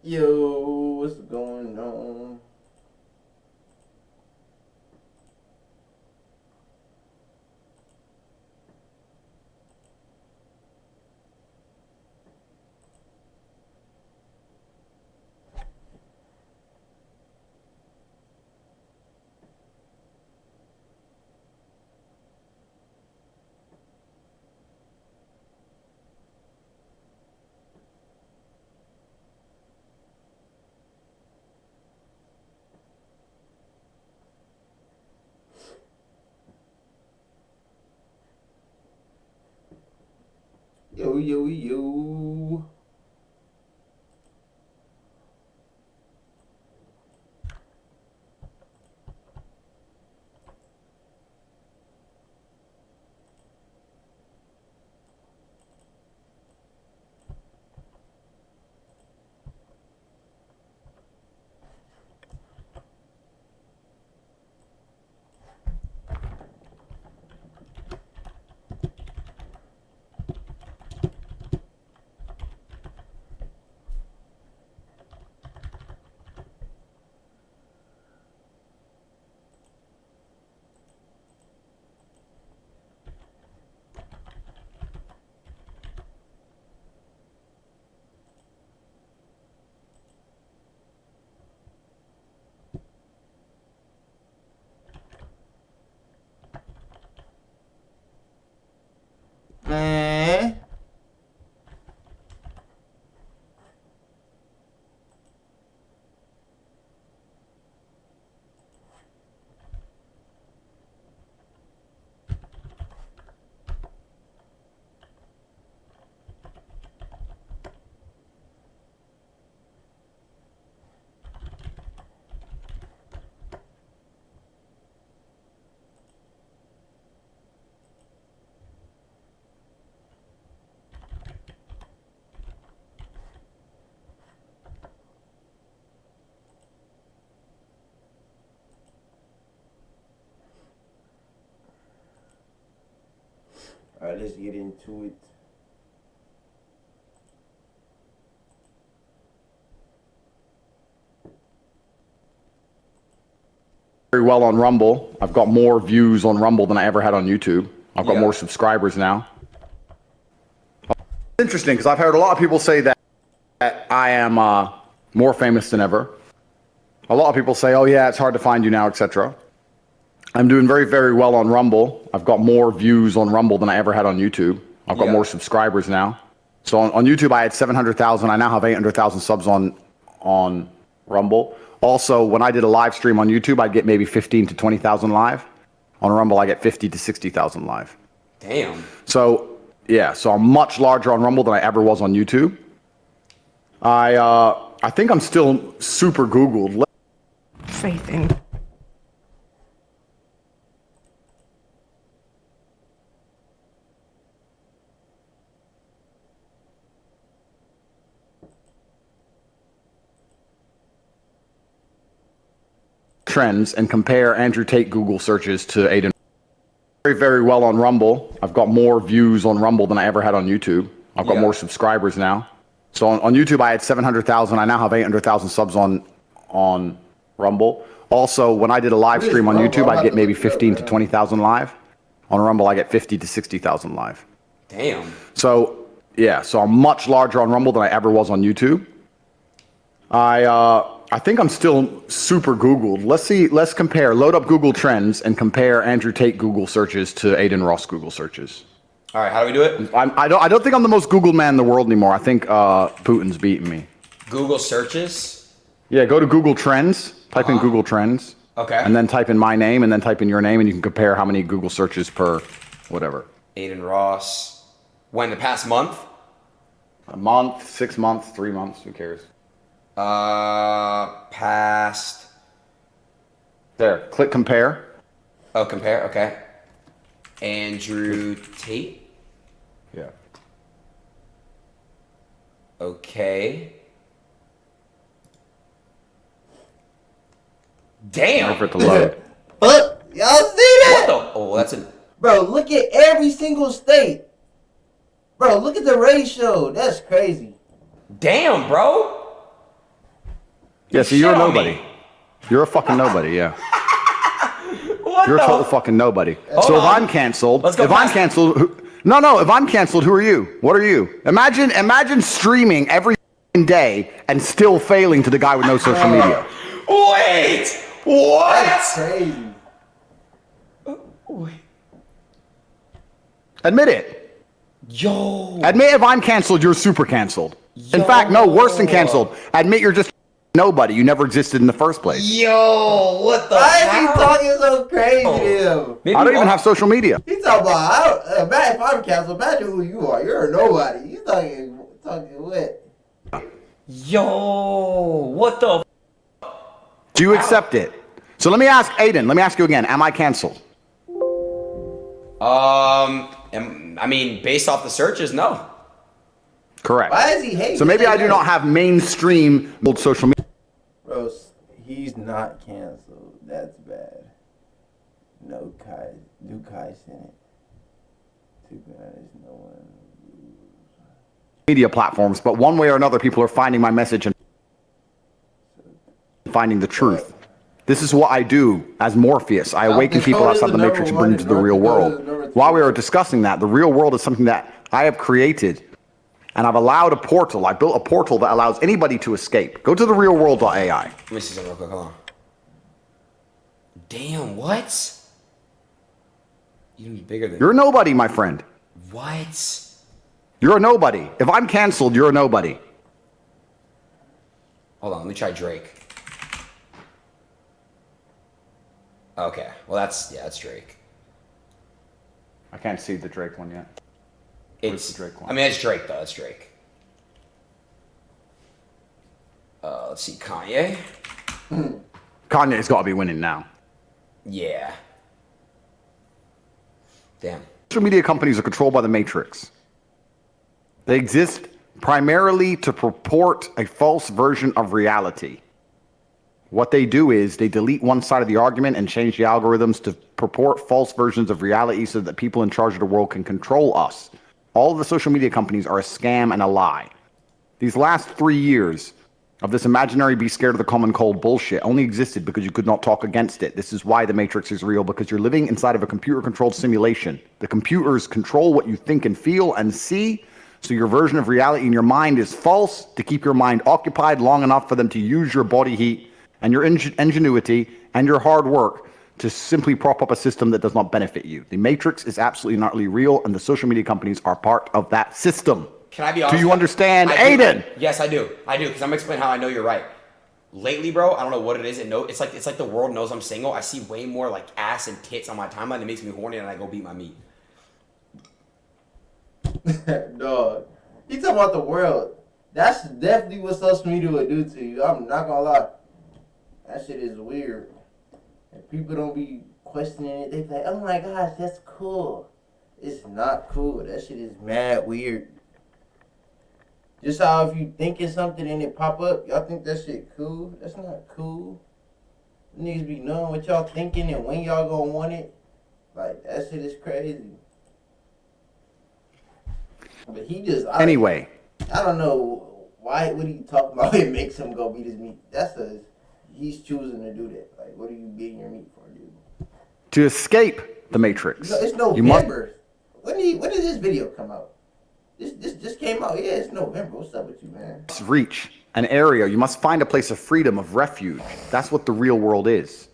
Yo, what's going on? Yo, yo, yo. Man. Alright, let's get into it. Very well on Rumble. I've got more views on Rumble than I ever had on YouTube. I've got more subscribers now. It's interesting because I've heard a lot of people say that I am more famous than ever. A lot of people say, oh yeah, it's hard to find you now, etc. I'm doing very, very well on Rumble. I've got more views on Rumble than I ever had on YouTube. I've got more subscribers now. So on YouTube, I had 700,000. I now have 800,000 subs on Rumble. Also, when I did a live stream on YouTube, I'd get maybe 15 to 20,000 live. On Rumble, I get 50 to 60,000 live. Damn. So yeah, so I'm much larger on Rumble than I ever was on YouTube. I think I'm still super Googled. Faith in trends and compare Andrew Tate Google searches to Adin. Very, very well on Rumble. I've got more views on Rumble than I ever had on YouTube. I've got more subscribers now. So on YouTube, I had 700,000. I now have 800,000 subs on Rumble. Also, when I did a live stream on YouTube, I'd get maybe 15 to 20,000 live. On Rumble, I get 50 to 60,000 live. Damn. So yeah, so I'm much larger on Rumble than I ever was on YouTube. I think I'm still super Googled. Let's compare. Load up Google Trends and compare Andrew Tate Google searches to Adin Ross Google searches. All right, how do we do it? I don't think I'm the most Googled man in the world anymore. I think Putin's beating me. Google searches? Yeah, go to Google Trends, type in Google Trends. Okay. And then type in my name and then type in your name and you can compare how many Google searches per whatever. Adin Ross. When, the past month? A month, 6 months, 3 months, who cares? Past. There, click compare. Oh, compare, okay. Andrew Tate? Yeah. Okay. Damn. Wait for it to load. But y'all see that? What the? Oh, that's a. Bro, look at every single state. Bro, look at the ratio. That's crazy. Damn, bro. Yeah, so you're a Shit on nobody. me. You're a fucking nobody, yeah. What You're a the total fucking nobody. Hold So if on. I'm canceled, Let's go if I'm past- canceled, no, if I'm canceled, who are you? What are you? Imagine streaming every day and still failing to the guy with no social media. Wait! What? That's crazy. Wait. Admit it. Yo. Admit if I'm canceled, you're super canceled. In fact, no, worse than canceled. Admit you're just nobody. You never existed in the first place. Yo, what the Why is he hell? talking so crazy to him? Maybe I don't even have social media. He talking about, if I'm canceled, imagine who you are. You're a nobody. You talking what? Yo, what the? Do you accept it? So let me ask Adin, let me ask you again. Am I canceled? I mean, based off the searches, no. Correct. Why is he hating? So maybe I do not have mainstream social media. Bro, he's not canceled. That's bad. No Kai. Do Kai sent it. Too bad there's no one. Media platforms, but one way or another, people are finding my message and finding the truth. This is what I do as Morpheus. I awaken people outside the Matrix and bring them to the real world. While we are discussing that, the real world is something that I have created, and I've allowed a portal. I built a portal that allows anybody to escape. Go to the realworld.ai. Let me see something real quick. Hold on. Damn, what? Even bigger than. You're a nobody, my friend. What? You're a nobody. If I'm canceled, you're a nobody. Hold on, let me try Drake. Okay, well that's Drake. I can't see the Drake one yet. It's the Drake one? I mean, it's Drake though. It's Drake. Let's see, Kanye. Kanye's got to be winning now. Yeah. Damn. Social media companies are controlled by the Matrix. They exist primarily to purport a false version of reality. What they do is they delete one side of the argument and change the algorithms to purport false versions of reality so that people in charge of the world can control us. All of the social media companies are a scam and a lie. These last 3 years of this imaginary be scared of the common cold bullshit only existed because you could not talk against it. This is why the Matrix is real, because you're living inside of a computer-controlled simulation. The computers control what you think and feel and see, so your version of reality in your mind is false to keep your mind occupied long enough for them to use your body heat and your ingenuity and your hard work to simply prop up a system that does not benefit you. The Matrix is absolutely not really real, and the social media companies are part of that system. Can I be honest? Do you understand, I do. Adin? Yes, I do. I do, because I'm explaining how I know you're right. Lately, bro, I don't know what it is. It's like the world knows I'm single. I see way more like ass and tits on my timeline. It makes me horny, and I go beat my meat. Dog. He talking about the world. That's definitely what social media would do to you. I'm not gonna lie. That shit is weird. And people don't be questioning it. They be like, oh my gosh, that's cool. It's not cool. That shit is mad weird. Just how if you thinking something and it pop up, y'all think that shit cool? That's not cool. Niggas be knowing what y'all thinking and when y'all gonna want it. Like, that shit is crazy. But he just... Anyway. I don't know why. What are you talking about? It makes him go beat his meat. He's choosing to do that. Like, what are you beating your meat for, dude? To escape the Matrix. It's November. When did this video come out? This just came out. Yeah, it's November. What's up with you, man? Reach an area. You must find a place of freedom, of refuge. That's what the real world is.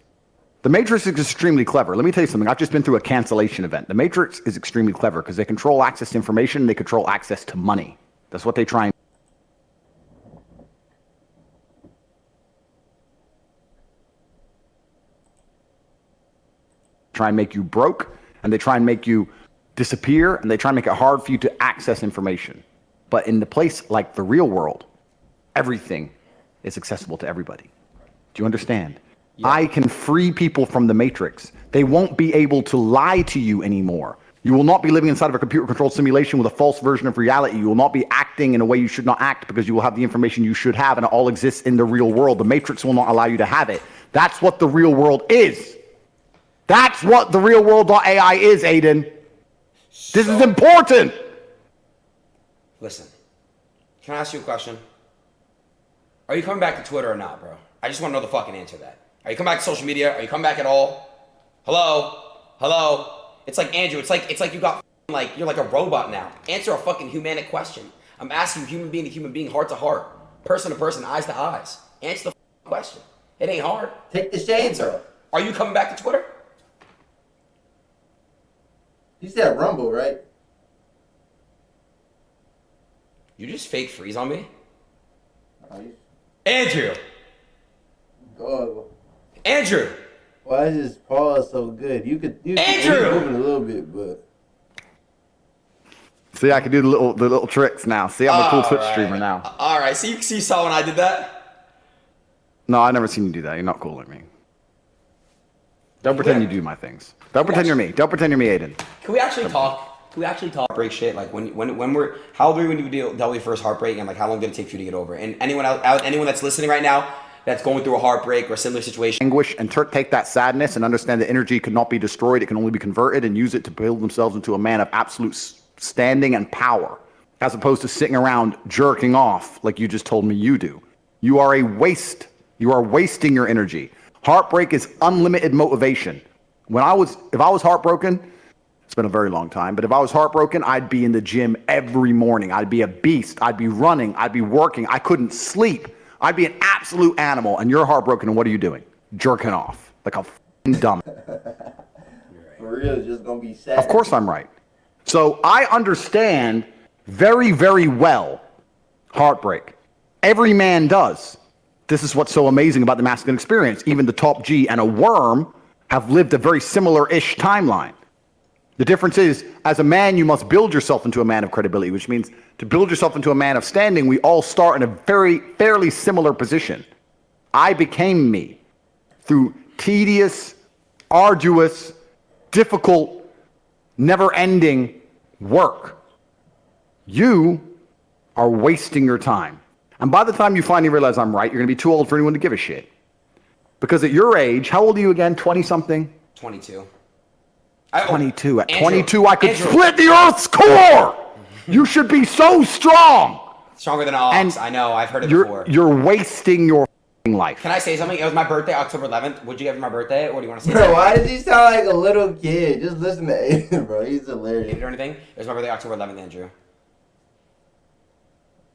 The Matrix is extremely clever. Let me tell you something. I've just been through a cancellation event. The Matrix is extremely clever because they control access to information and they control access to money. That's what they try and make you broke, and they try and make you disappear, and they try and make it hard for you to access information. But in the place like the real world, everything is accessible to everybody. Do you understand? Yeah. I can free people from the Matrix. They won't be able to lie to you anymore. You will not be living inside of a computer-controlled simulation with a false version of reality. You will not be acting in a way you should not act because you will have the information you should have, and it all exists in the real world. The Matrix will not allow you to have it. That's what the real world is. That's what the realworld.ai is, Adin. This is important. Listen, can I ask you a question? Are you coming back to Twitter or not, bro? I just want to know the fucking answer to that. Are you coming back to social media? Are you coming back at all? Hello? It's like, Andrew, it's like you got, like, you're like a robot now. Answer a fucking humanic question. I'm asking you, human being to human being, heart to heart, person to person, eyes to eyes. Answer the question. It ain't hard. Take the shades off. Are you coming back to Twitter? You said Rumble, right? You just fake freeze on me? Oh, Andrew! God. Andrew! Why is this pause so good? You could Andrew! move it a little bit, but See, I can do the little tricks now. See, I'm a cool Twitch streamer now. All right. See, you saw when I did that? No, I never seen you do that. You're not cool like me. Don't pretend you do my things. Don't pretend you're me. Don't pretend you're me, Adin. Can we actually talk? Can we actually talk break shit? Like when we're how old were you when you dealt with your first heartbreak, and like how long did it take for you to get over it? And anyone that's listening right now that's going through a heartbreak or a similar situation. Anguish and take that sadness and understand that energy cannot be destroyed. It can only be converted and use it to build themselves into a man of absolute standing and power, as opposed to sitting around jerking off like you just told me you do. You are a waste. You are wasting your energy. Heartbreak is unlimited motivation. If I was heartbroken, it's been a very long time, but if I was heartbroken, I'd be in the gym every morning. I'd be a beast. I'd be running. I'd be working. I couldn't sleep. I'd be an absolute animal, and you're heartbroken, and what are you doing? Jerking off like a f***ing dumb. for real, it's just gonna be sad. Of course I'm right. So I understand very, very well heartbreak. Every man does. This is what's so amazing about the masculine experience. Even the top G and a worm have lived a very similar-ish timeline. The difference is, as a man, you must build yourself into a man of credibility, which means to build yourself into a man of standing, we all start in a fairly similar position. I became me through tedious, arduous, difficult, never-ending work. You are wasting your time. And by the time you finally realize I'm right, you're going to be too old for anyone to give a shit. Because at your age, how old are you again? 20-something? 22. 22. At Andrew, 22, I could Andrew. split the Earth's core! You should be so strong! Stronger than all. And I know. I've heard it before. You're wasting your life. Can I say something? It was my birthday, October 11th. Would you give me my birthday, or do you want to say Bro, something? why does he sound like a little kid? Just listen to Aiden, bro. He's hilarious. Or anything? It was my birthday, October 11th, Andrew.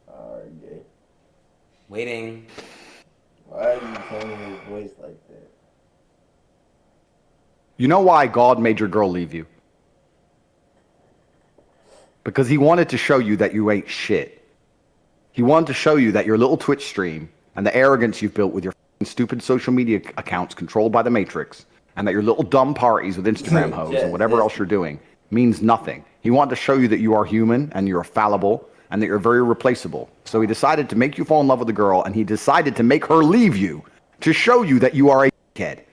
Alright, gay. Waiting. Why are you changing his voice like that? You know why God made your girl leave you? Because he wanted to show you that you ain't shit. He wanted to show you that your little Twitch stream and the arrogance you've built with your stupid social media accounts controlled by the Matrix, and that your little dumb parties with Instagram hoes and whatever else you're doing means nothing. He wanted to show you that you are human and you're fallible and that you're very replaceable. So he decided to make you fall in love with a girl, and he decided to make her leave you to show you that you are a kid.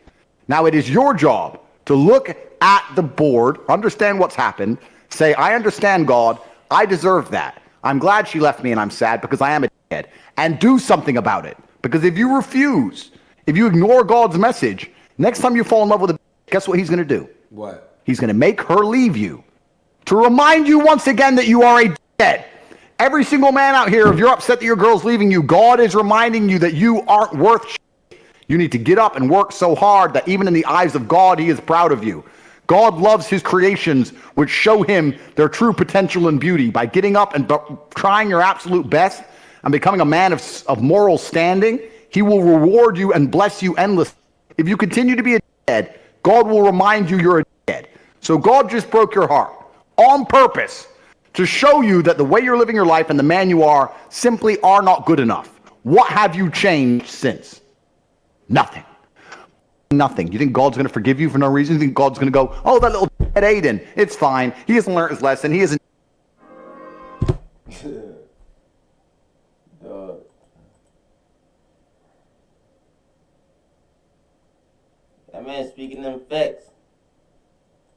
Now it is your job to look at the board, understand what's happened, say, I understand, God, I deserve that. I'm glad she left me and I'm sad because I am a kid. And do something about it. Because if you refuse, if you ignore God's message, next time you fall in love with a guess what he's going to do? What? He's going to make her leave you to remind you once again that you are a dead. Every single man out here, if you're upset that your girl's leaving you, God is reminding you that you aren't worth shit. You need to get up and work so hard that even in the eyes of God, he is proud of you. God loves his creations, which show him their true potential and beauty. By getting up and trying your absolute best and becoming a man of moral standing, he will reward you and bless you endlessly. If you continue to be a dead, God will remind you you're a dead. So God just broke your heart on purpose to show you that the way you're living your life and the man you are simply are not good enough. What have you changed since? Nothing. Nothing. You think God's going to forgive you for no reason? You think God's going to go, oh, that little dead Adin, it's fine. He hasn't learned his lesson. He hasn't. Dog. That man speaking them facts.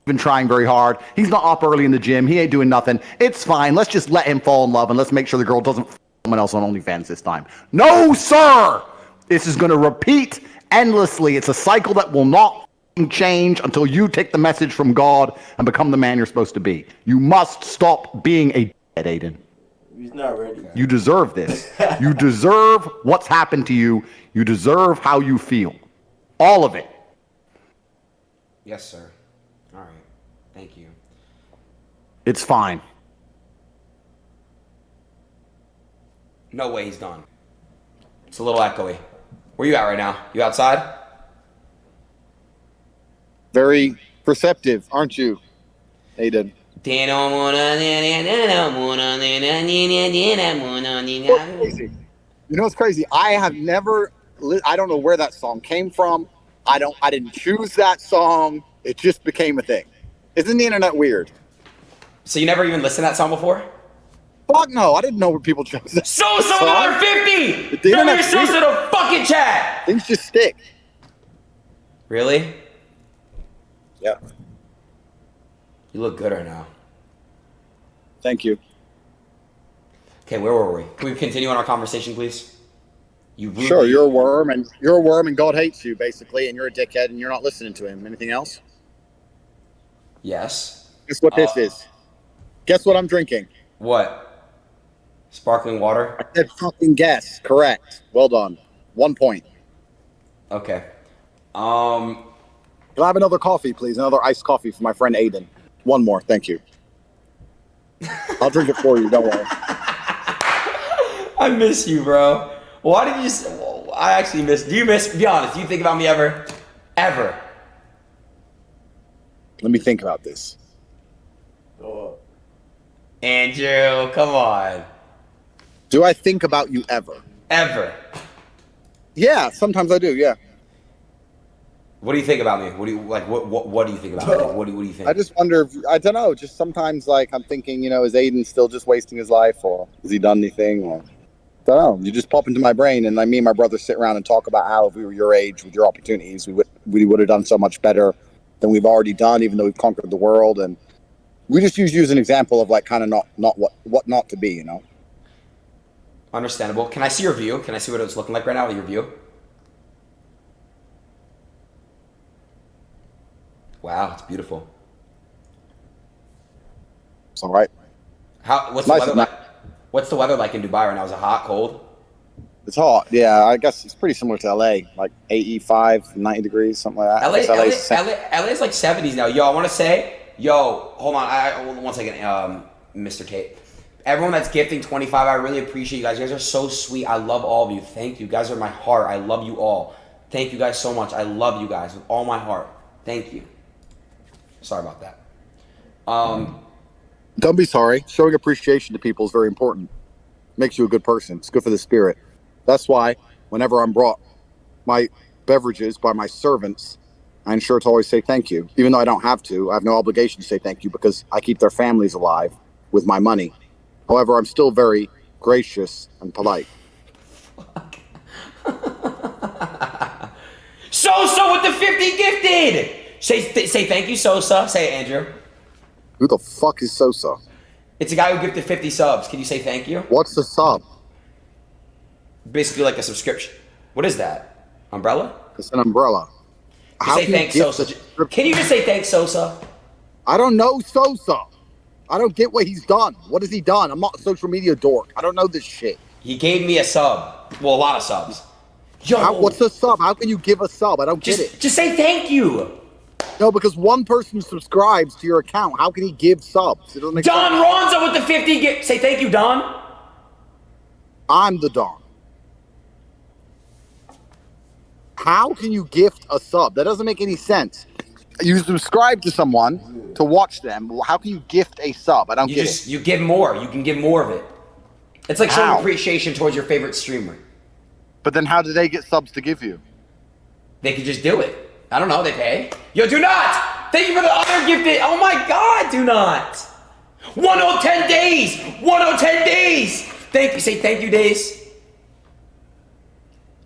Been trying very hard. He's not up early in the gym. He ain't doing nothing. It's fine. Let's just let him fall in love and let's make sure the girl doesn't f someone else on OnlyFans this time. No, sir! This is going to repeat endlessly. It's a cycle that will not change until you take the message from God and become the man you're supposed to be. You must stop being a dead, Adin. He's not ready. You deserve this. You deserve what's happened to you. You deserve how you feel. All of it. Yes, sir. All right. Thank you. It's fine. No way he's gone. It's a little echoey. Where you at right now? You outside? Very perceptive, aren't you, Adin? Crazy. You know what's crazy? I have never. I don't know where that song came from. I didn't choose that song. It just became a thing. Isn't the internet weird? So you never even listened to that song before? Fuck no! I didn't know where people chose that. Sosa another 50! The Throw your internet's Sosa weird. in the fucking chat! Things just stick. Really? Yeah. You look good right now. Thank you. Okay, where were we? Can we continue on our conversation, please? Sure, you're a worm, and God hates you, basically, and you're a dickhead, and you're not listening to him. Anything else? Yes. Guess what this is? Guess what I'm drinking? What? Sparkling water? I said fucking guess. Correct. Well done. 1 point. Okay. Can I have another coffee, please? Another iced coffee for my friend Adin. One more, thank you. I'll drink it for you, don't worry. I miss you, bro. Why did you just... I actually miss... Do you miss... Be honest. Do you think about me ever? Ever? Let me think about this. Oh, Andrew, come on. Do I think about you ever? Ever. Yeah, sometimes I do, yeah. What do you think about me? What do you... Like, what do you think about me? What do you think? I just wonder, I don't know, just sometimes, like, I'm thinking, is Aiden still just wasting his life, or has he done anything, or... I don't know. You just pop into my brain, and me and my brother sit around and talk about how if we were your age with your opportunities, we would have done so much better than we've already done, even though we've conquered the world. And we just use you as an example of like kind of not what not to be, Understandable. Can I see your view? Can I see what it's looking like right now with your view? Wow, it's beautiful. It's all right. What's the weather like? What's the weather like in Dubai right now? Is it hot, cold? It's hot. Yeah, I guess it's pretty similar to LA, like 85, 90 degrees, something like that. LA is like 70s now. Yo, I want to say, hold on. One second, Mr. Tate. Everyone that's gifting 25, I really appreciate you guys. You guys are so sweet. I love all of you. Thank you. You guys are my heart. I love you all. Thank you guys so much. I love you guys with all my heart. Thank you. Sorry about that. Don't be sorry. Showing appreciation to people is very important. Makes you a good person. It's good for the spirit. That's why whenever I'm brought my beverages by my servants, I ensure to always say thank you. Even though I don't have to, I have no obligation to say thank you because I keep their families alive with my money. However, I'm still very gracious and polite. Sosa with the 50 gifted! Say thank you, Sosa. Say it, Andrew. Who the fuck is Sosa? It's a guy who gifted 50 subs. Can you say thank you? What's the sub? Basically like a subscription. What is that? Umbrella? It's an umbrella. How say thanks, Sosa. Can you just say thanks, Sosa? I don't know Sosa. I don't get what he's done. What has he done? I'm not a social media dork. I don't know this shit. He gave me a sub. Well, a lot of subs. Yo. What's a sub? How can you give a sub? I don't get it. Just say thank you. No, because one person subscribes to your account. How can he give subs? It doesn't make Don sense. Ronzo with the 50 gift. Say thank you, Don. I'm the Don. How can you gift a sub? That doesn't make any sense. You subscribe to someone to watch them. How can you gift a sub? I don't get it. You give more. You can give more of it. It's like showing appreciation towards your favorite streamer. But then how do they get subs to give you? They could just do it. I don't know. They pay. Yo, do not. Thank you for the other gifted. Oh my God, do not. 10 days. 10 days. Thank you. Say thank you, Days.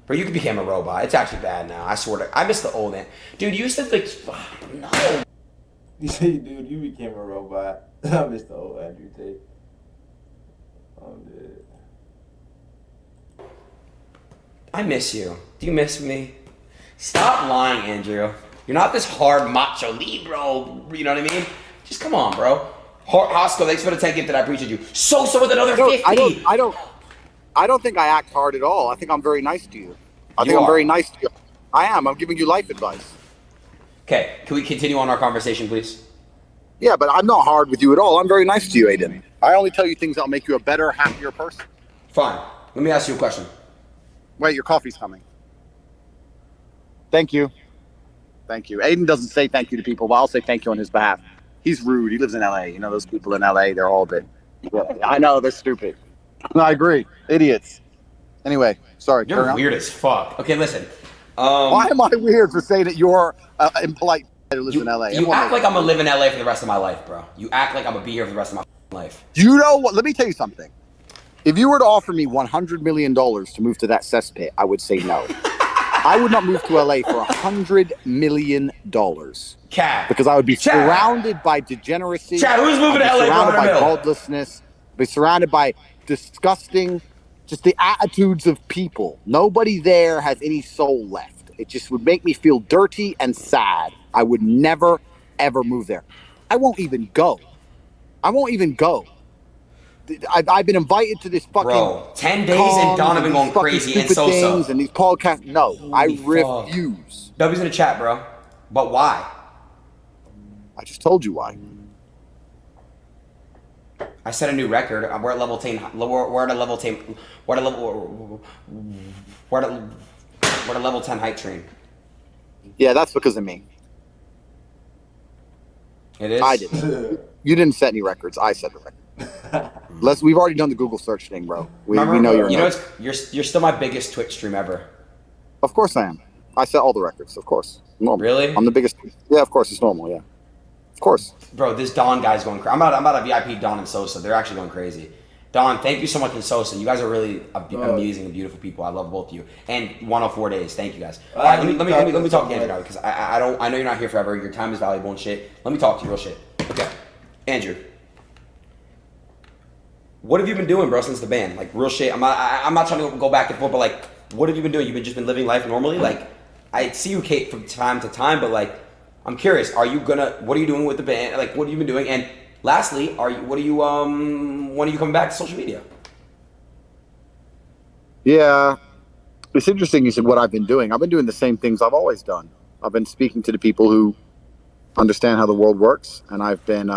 Bro, you became a robot. It's actually bad now. I swear to. I miss the old man. Dude, you used to like. No. You say, dude, you became a robot. I miss the old Andrew Tate. I'm dead. I miss you. Do you miss me? Stop lying, Andrew. You're not this hard macho Libro. You know what I mean? Just come on, bro. Hosco, thanks for the 10 gifted. I appreciate you. Sosa with another 50. I don't think I act hard at all. I think I'm very nice to you. I'm very nice to you. I am. I'm giving you life advice. Okay, can we continue on our conversation, please? Yeah, but I'm not hard with you at all. I'm very nice to you, Adin. I only tell you things that'll make you a better, happier person. Fine. Let me ask you a question. Wait, your coffee's coming. Thank you. Thank you. Adin doesn't say thank you to people, but I'll say thank you on his behalf. He's rude. He lives in LA. You know, those people in LA, they're all a bit. I know, they're stupid. I agree. Idiots. Anyway, sorry. You're weird as fuck. Okay, listen. Why am I weird for saying that you're impolite who lives in LA? You act like I'm gonna live in LA for the rest of my life, bro. You act like I'm gonna be here for the rest of my life. You know what? Let me tell you something. If you were to offer me $100 million to move to that cesspit, I would say no. I would not move to LA for $100 million. Cat. Because I would be surrounded by degeneracy. Chad, who's moving to LA for surrounded by $100 million? godlessness. Be surrounded by disgusting, just the attitudes of people. Nobody there has any soul left. It just would make me feel dirty and sad. I would never, ever move there. I won't even go. I've been invited to this fucking... Bro, 10 days and Donovan going crazy and Sosa. And these podcasts. No, Holy I fuck. refuse. W's in the chat, bro. But why? I just told you why. I set a new record. We're at level 10. We're at a level 10. We're at a level 10 hype train. Yeah, that's because of me. It is? I didn't. You didn't set any records. I set the record. We've already done the Google search thing, bro. We know you're. You know, you're still my biggest Twitch stream ever. Of course I am. I set all the records. Of course. Normal. Really? I'm the biggest. Yeah, of course it's normal. Yeah, of course. Bro, this Don guy's going crazy. I'm about a VIP Don and Sosa. They're actually going crazy. Don, thank you so much, and Sosa. You guys are really amazing and beautiful people. I love both of you. And 104 days. Thank you guys. All right, let me talk to Andrew now, because I know you're not here forever. Your time is valuable and shit. Let me talk to you real shit. Okay, Andrew. What have you been doing, bro, since the ban? Like, real shit. I'm not trying to go back and forth, but like, what have you been doing? You've just been living life normally? Like, I see you, Kate, from time to time, but like, I'm curious. What are you doing with the band? Like, what have you been doing? And lastly, when are you coming back to social media? Yeah, it's interesting. You said what I've been doing. I've been doing the same things I've always done. I've been speaking to the people who understand how the world works, and I've been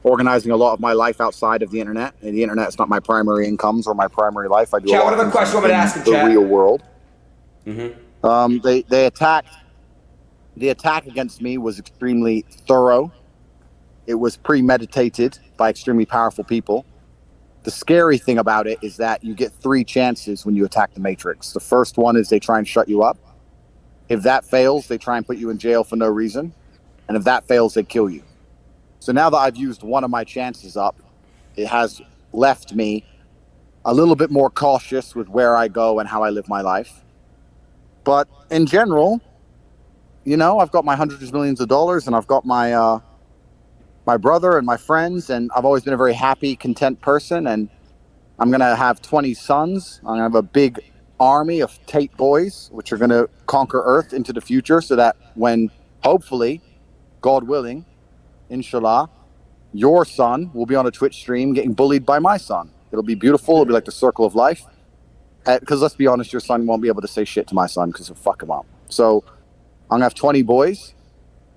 organizing a lot of my life outside of the internet. And the internet is not my primary incomes or my primary life. I do Chat, a lot what other of question you want me to ask in the chat? real world. Mm-hmm. They attacked. The attack against me was extremely thorough. It was premeditated by extremely powerful people. The scary thing about it is that you get 3 chances when you attack the Matrix. The first one is they try and shut you up. If that fails, they try and put you in jail for no reason. And if that fails, they kill you. So now that I've used one of my chances up, it has left me a little bit more cautious with where I go and how I live my life. But in general, you know, I've got my hundreds of millions of dollars, and I've got my my brother and my friends, and I've always been a very happy, content person. And I'm going to have 20 sons. I'm going to have a big army of Tate boys, which are going to conquer Earth into the future, so that when, hopefully, God willing, inshallah, your son will be on a Twitch stream getting bullied by my son. It'll be beautiful. It'll be like the circle of life. Because let's be honest, your son won't be able to say shit to my son because he'll fuck him up. So I'm going to have 20 boys,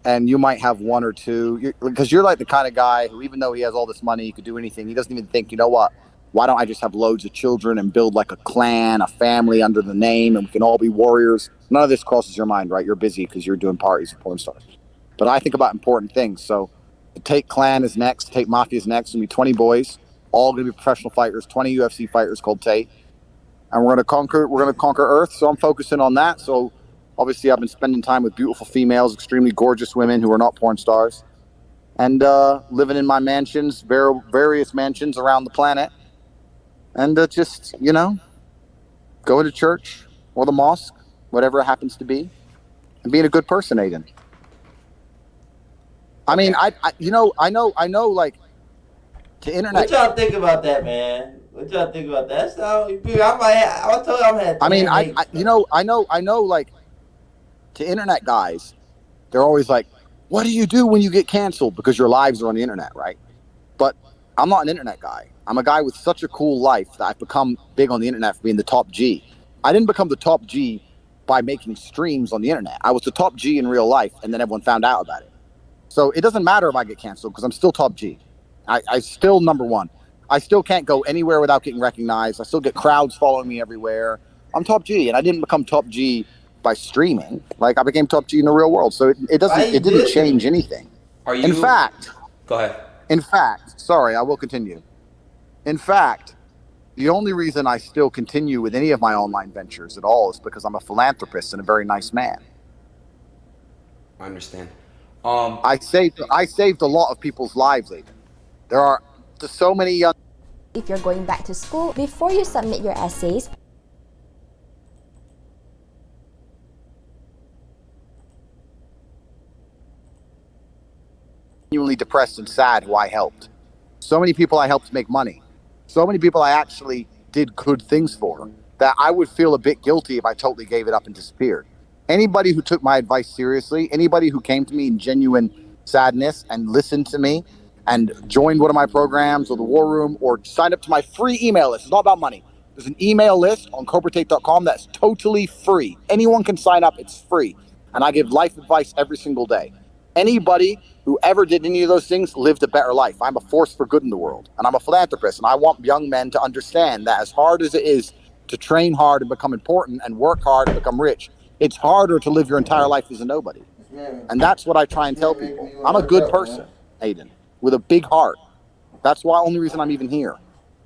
and you might have 1 or 2. Because you're like the kind of guy who, even though he has all this money, he could do anything. He doesn't even think, you know what? Why don't I just have loads of children and build like a clan, a family under the name, and we can all be warriors? None of this crosses your mind, right? You're busy because you're doing parties with porn stars. But I think about important things. So the Tate clan is next. Tate Mafia is next. It's going to be 20 boys, all going to be professional fighters, 20 UFC fighters called Tate. And we're going to conquer Earth. So I'm focusing on that. So obviously I've been spending time with beautiful females, extremely gorgeous women who are not porn stars, and living in my mansions, various mansions around the planet. And just, you know, going to church or the mosque, whatever it happens to be, and being a good person, Adin. I mean, I know, like, to internet. What y'all think about that, man? What y'all think about that? So, I told you I'm had. I mean, I know, like, to internet guys, they're always like, what do you do when you get canceled? Because your lives are on the internet, right? But I'm not an internet guy. I'm a guy with such a cool life that I've become big on the internet for being the top G. I didn't become the top G by making streams on the internet. I was the top G in real life, and then everyone found out about it. So it doesn't matter if I get canceled because I'm still top G. I still number one. I still can't go anywhere without getting recognized. I still get crowds following me everywhere. I'm top G, and I didn't become top G by streaming. Like, I became top G in the real world. So Why you it didn't change dissing? anything. Are In you? fact, Go ahead. sorry, I will continue. In fact, the only reason I still continue with any of my online ventures at all is because I'm a philanthropist and a very nice man. I understand. I saved a lot of people's lives, Adin. There are just so many young. If you're going back to school, before you submit your essays, Genuinely depressed and sad who I helped. So many people I helped make money. So many people I actually did good things for that I would feel a bit guilty if I totally gave it up and disappeared. Anybody who took my advice seriously, anybody who came to me in genuine sadness and listened to me and joined one of my programs or the War Room or signed up to my free email list. It's not about money. There's an email list on CobraTate.com that's totally free. Anyone can sign up. It's free. And I give life advice every single day. Anybody who ever did any of those things lived a better life. I'm a force for good in the world, and I'm a philanthropist, and I want young men to understand that as hard as it is to train hard and become important and work hard and become rich, it's harder to live your entire life as a nobody. And that's what I try and tell people. I'm a good person, Adin, with a big heart. That's why only reason I'm even here.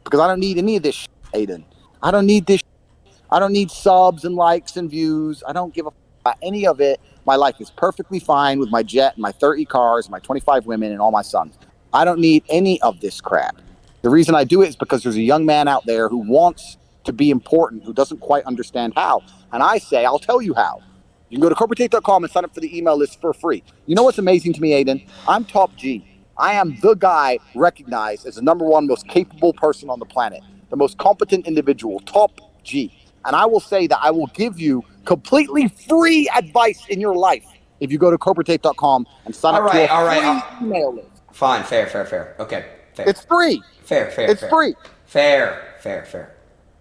Because I don't need any of this shit, Adin. I don't need this shit. I don't need subs and likes and views. I don't give a about any of it. My life is perfectly fine with my jet and my 30 cars, and my 25 women, and all my sons. I don't need any of this crap. The reason I do it is because there's a young man out there who wants to be important, who doesn't quite understand how. And I say, I'll tell you how. You can go to corporatate.com and sign up for the email list for free. You know what's amazing to me, Adin? I'm top G. I am the guy recognized as the number one most capable person on the planet, the most competent individual, top G. And I will say that I will give you completely free advice in your life if you go to corporatate.com and sign up to a free email list. Fine, fair. Okay, fair. It's free. Fair. It's free. Fair.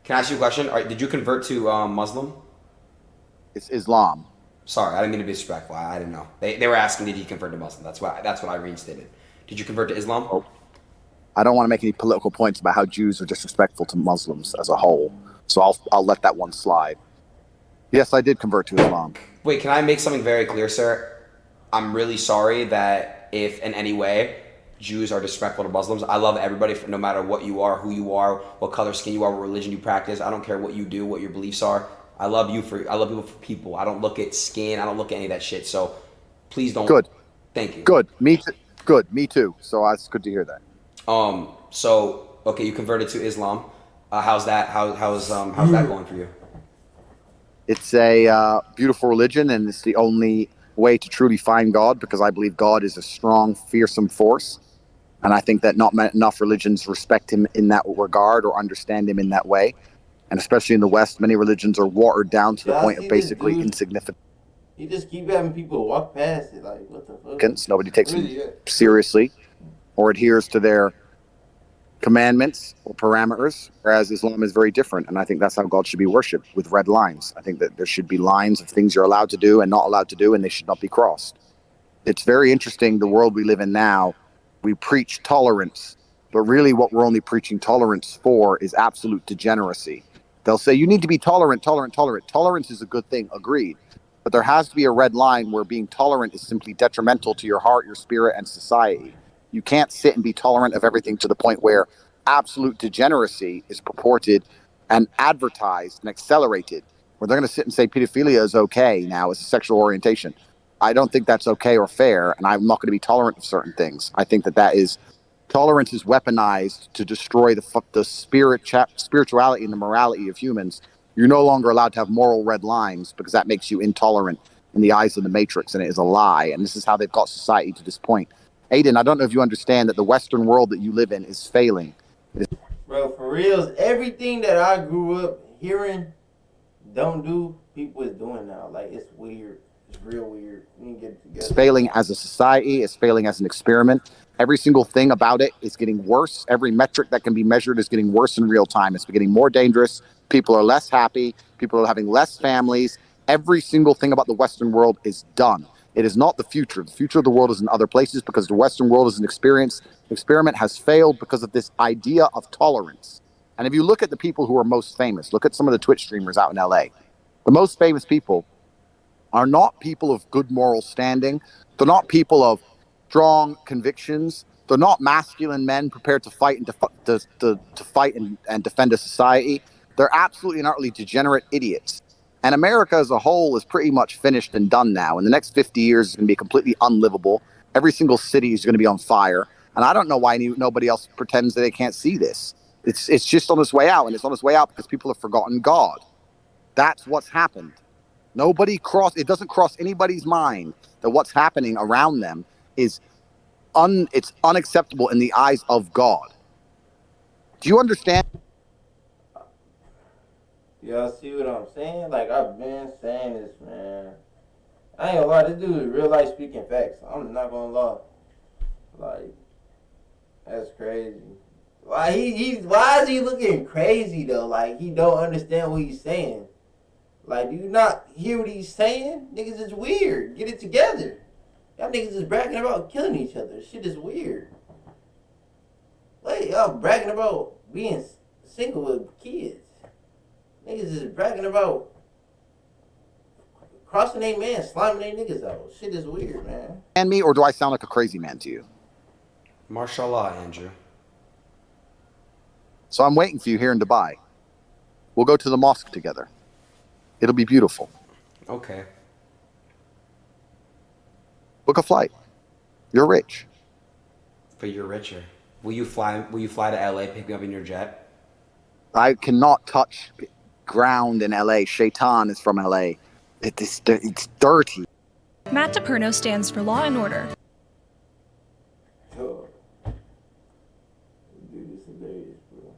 Can I ask you a question? All right, did you convert to Muslim? It's Islam. Sorry, I didn't mean to be disrespectful. I didn't know. They were asking, did you convert to Muslim? That's what I reinstated. Did you convert to Islam? Oh, I don't want to make any political points about how Jews are disrespectful to Muslims as a whole, so I'll let that one slide. Yes, I did convert to Islam. Wait, can I make something very clear, sir? I'm really sorry that if in any way Jews are disrespectful to Muslims. I love everybody, no matter what you are, who you are, what color skin you are, what religion you practice. I don't care what you do, what your beliefs are. I love people for people. I don't look at skin. I don't look at any of that shit. So please don't. Good. Thank you. Good. Me too. Good. Me too. So it's good to hear that. So okay, you converted to Islam. How's that? How's that going for you? It's a beautiful religion, and it's the only way to truly find God, because I believe God is a strong, fearsome force. And I think that not enough religions respect him in that regard or understand him in that way. And especially in the West, many religions are watered down to the point of basically insignificant. You just keep having people walk past it. Like, what the fuck? Nobody takes them seriously or adheres to their commandments or parameters, whereas Islam is very different. And I think that's how God should be worshipped, with red lines. I think that there should be lines of things you're allowed to do and not allowed to do, and they should not be crossed. It's very interesting, the world we live in now. We preach tolerance, but really what we're only preaching tolerance for is absolute degeneracy. They'll say you need to be tolerant. Tolerance is a good thing, agreed. But there has to be a red line where being tolerant is simply detrimental to your heart, your spirit, and society. You can't sit and be tolerant of everything to the point where absolute degeneracy is purported and advertised and accelerated, where they're going to sit and say pedophilia is okay now as a sexual orientation. I don't think that's okay or fair, and I'm not going to be tolerant of certain things. I think that is tolerance is weaponized to destroy the spirituality and the morality of humans. You're no longer allowed to have moral red lines because that makes you intolerant in the eyes of the Matrix, and it is a lie. And this is how they've got society to this point. Adin, I don't know if you understand that the Western world that you live in is failing. Bro, for reals, everything that I grew up hearing don't do, people is doing now. Like, it's weird. It's real weird. We need to get it It's together. failing as a society. It's failing as an experiment. Every single thing about it is getting worse. Every metric that can be measured is getting worse in real time. It's getting more dangerous. People are less happy. People are having less families. Every single thing about the Western world is done. It is not the future. The future of the world is in other places because the Western world is an experiment has failed because of this idea of tolerance. And if you look at the people who are most famous, look at some of the Twitch streamers out in LA. The most famous people are not people of good moral standing. They're not people of strong convictions. They're not masculine men prepared to fight and to fight and defend a society. They're absolutely and utterly degenerate idiots. And America as a whole is pretty much finished and done now. In the next 50 years, it's going to be completely unlivable. Every single city is going to be on fire. And I don't know why nobody else pretends that they can't see this. It's just on its way out, and it's on its way out because people have forgotten God. That's what's happened. It doesn't cross anybody's mind that what's happening around them is it's unacceptable in the eyes of God. Do you understand? Y'all see what I'm saying? Like, I've been saying this, man. I ain't gonna lie, this dude is real life speaking facts. I'm not gonna lie. Like, that's crazy. Why why is he looking crazy though? Like, he don't understand what he's saying. Like, do you not hear what he's saying? Niggas is weird. Get it together. Y'all niggas is bragging about killing each other. Shit is weird. Like, y'all bragging about being single with kids. Niggas is bragging about crossing their man, sliming their niggas out. Shit is weird, man. And me, or do I sound like a crazy man to you? Mashallah, Andrew. So I'm waiting for you here in Dubai. We'll go to the mosque together. It'll be beautiful. Okay. Book a flight. You're rich. But you're richer. Will you fly to LA, pick me up in your jet? I cannot touch ground in LA. Shaitan is from LA. It's dirty. Matt DiPerno stands for law and order. Oh. Dude, this is hilarious, bro.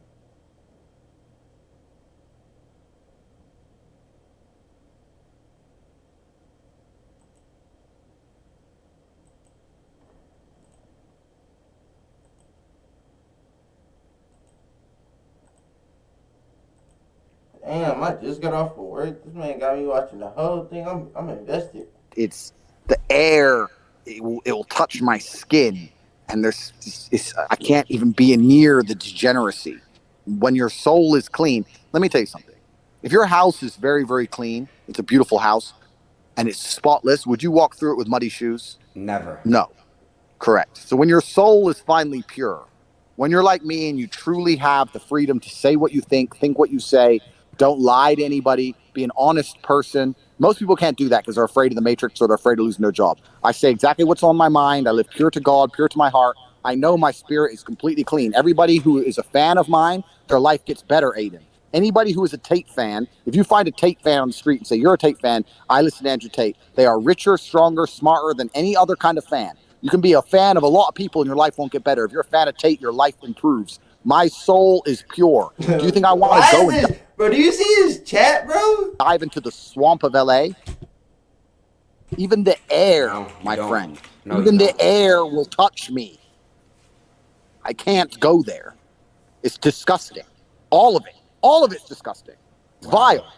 Damn, I just got off of work. This man got me watching the whole thing. I'm invested. It's the air. It will touch my skin, and I can't even be near the degeneracy. When your soul is clean, let me tell you something. If your house is very, very clean, it's a beautiful house, and it's spotless, would you walk through it with muddy shoes? Never. No. Correct. So when your soul is finally pure, when you're like me and you truly have the freedom to say what you think what you say, don't lie to anybody, be an honest person. Most people can't do that because they're afraid of the matrix or they're afraid of losing their job. I say exactly what's on my mind. I live pure to God, pure to my heart. I know my spirit is completely clean. Everybody who is a fan of mine, their life gets better, Adin. Anybody who is a Tate fan, if you find a Tate fan on the street and say, you're a Tate fan, I listen to Andrew Tate. They are richer, stronger, smarter than any other kind of fan. You can be a fan of a lot of people and your life won't get better. If you're a fan of Tate, your life improves. My soul is pure. Do you think I want to go and Bro, do you see his chat, bro? dive into the swamp of LA? Even the air, No, my don't. friend, No, even you the don't. air will touch me. I can't go there. It's disgusting. All of it. All of it's disgusting. It's vile.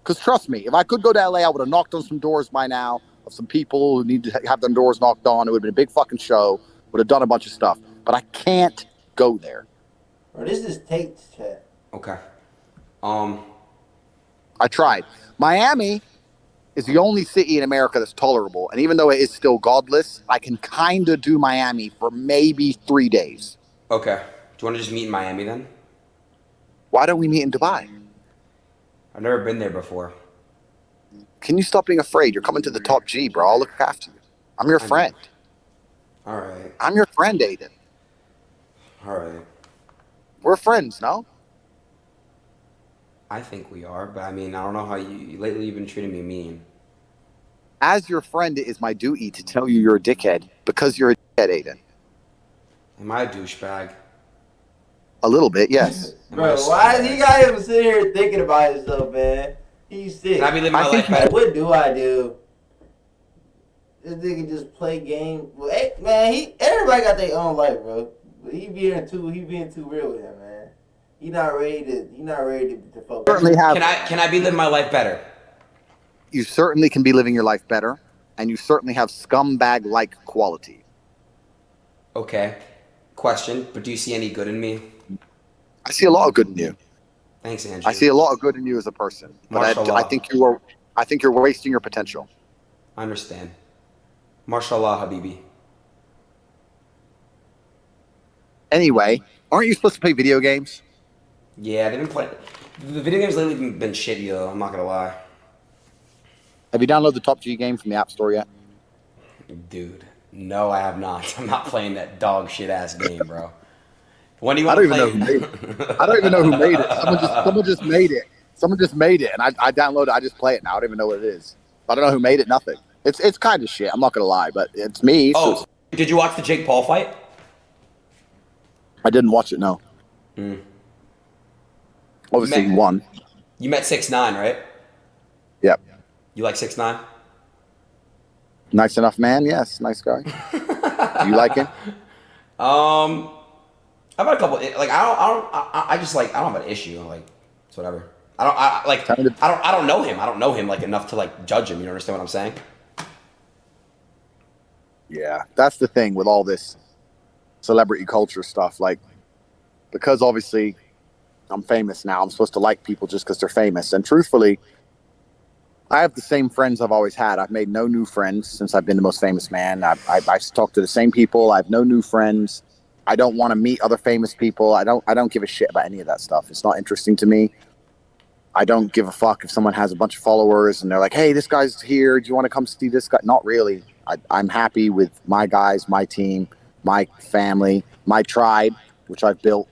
Because trust me, if I could go to LA, I would have knocked on some doors by now of some people who need to have their doors knocked on. It would have been a big fucking show. Would have done a bunch of stuff. But I can't go there. Bro, this is Tate's chat. Okay. I tried. Miami is the only city in America that's tolerable. And even though it is still godless, I can kind of do Miami for maybe 3 days. Okay. Do you want to just meet in Miami then? Why don't we meet in Dubai? I've never been there before. Can you stop being afraid? You're coming to the top G, bro. I'll look after you. I'm your friend. All right. I'm your friend, Adin. All right. We're friends, no? I think we are, but I mean, I don't know how lately you've been treating me mean. As your friend, it is my duty to tell you you're a dickhead because you're a dickhead, Adin. Am I a douchebag? A little bit, yes. Bro, why is he got him sitting here thinking about himself, man? He's sick. Can I be living my I think life better? What do I do? This nigga just play game. Well, hey, man, everybody got their own life, bro. But he being too real with him, man. He not ready to focus. Certainly have. Can I be living my life better? You certainly can be living your life better, and you certainly have scumbag-like quality. Okay. Question, but do you see any good in me? I see a lot of good in you. Thanks, Andrew. I see a lot of good in you as a person, but I think you're wasting your potential. I understand. Mashallah, Habibi. Anyway, aren't you supposed to play video games? Yeah, they've been playing. The video games lately been shitty though. I'm not gonna lie. Have you downloaded the Top G game from the App Store yet? Dude, no, I have not. I'm not playing that dog shit ass game, bro. When do you want to play? I don't even know who made it. Someone just made it. Someone just made it, and I downloaded it. I just play it now. I don't even know what it is. I don't know who made it. Nothing. It's kind of shit. I'm not gonna lie, but it's me. Oh, did you watch the Jake Paul fight? I didn't watch it. No. Obviously, he won. You met 6ix9ine, right? Yep. You like 6ix9ine? Nice enough man. Yes, nice guy. Do you like him? I've had a couple. Like I don't have an issue. Like it's whatever. I don't know him. I don't know him like enough to like judge him. You understand what I'm saying? Yeah, that's the thing with all this celebrity culture stuff. Like, because obviously I'm famous now, I'm supposed to like people just because they're famous. And truthfully, I have the same friends I've always had. I've made no new friends since I've been the most famous man. I've talked to the same people. I have no new friends. I don't want to meet other famous people. I don't give a shit about any of that stuff. It's not interesting to me. I don't give a fuck if someone has a bunch of followers and they're like, hey, this guy's here. Do you want to come see this guy? Not really. I'm happy with my guys, my team, my family, my tribe, which I've built.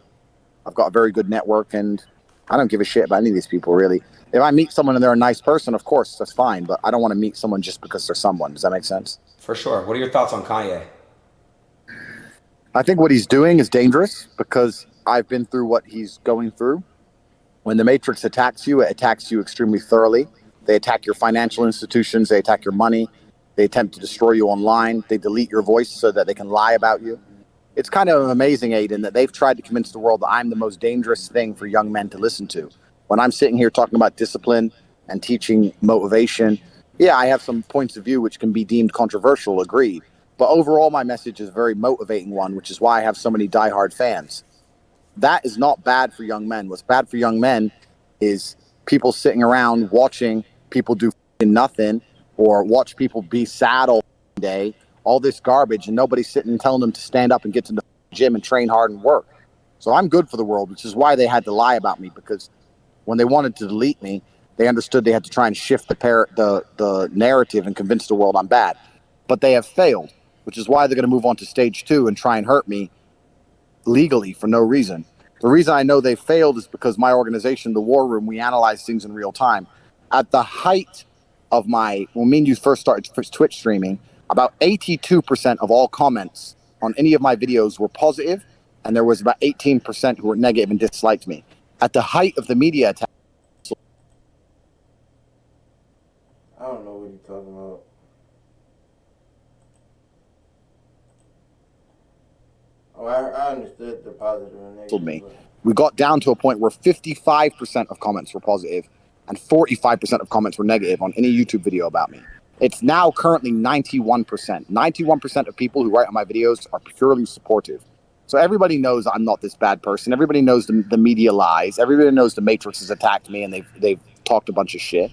I've got a very good network, and I don't give a shit about any of these people, really. If I meet someone and they're a nice person, of course, that's fine. But I don't want to meet someone just because they're someone. Does that make sense? For sure. What are your thoughts on Kanye? I think what he's doing is dangerous because I've been through what he's going through. When the Matrix attacks you, it attacks you extremely thoroughly. They attack your financial institutions. They attack your money. They attempt to destroy you online. They delete your voice so that they can lie about you. It's kind of amazing, Adin, that they've tried to convince the world that I'm the most dangerous thing for young men to listen to. When I'm sitting here talking about discipline and teaching motivation, yeah, I have some points of view which can be deemed controversial, agreed. But overall, my message is a very motivating one, which is why I have so many diehard fans. That is not bad for young men. What's bad for young men is people sitting around watching people do nothing or watch people be sad all day, all this garbage, and nobody's sitting and telling them to stand up and get to the gym and train hard and work. So I'm good for the world, which is why they had to lie about me, because when they wanted to delete me, they understood they had to try and shift the narrative and convince the world I'm bad. But they have failed, which is why they're going to move on to stage 2 and try and hurt me legally for no reason. The reason I know they failed is because my organization, the War Room, we analyze things in real time. At the height of when me and you first started Twitch streaming, about 82% of all comments on any of my videos were positive, and there was about 18% who were negative and disliked me. At the height of the media attack, I don't know what you're talking about. Oh, I understood the positive and negative. we got down to a point where 55% of comments were positive and 45% of comments were negative on any YouTube video about me. It's now currently 91%. 91% of people who write on my videos are purely supportive. So everybody knows I'm not this bad person. Everybody knows the media lies. Everybody knows the Matrix has attacked me and they've talked a bunch of shit.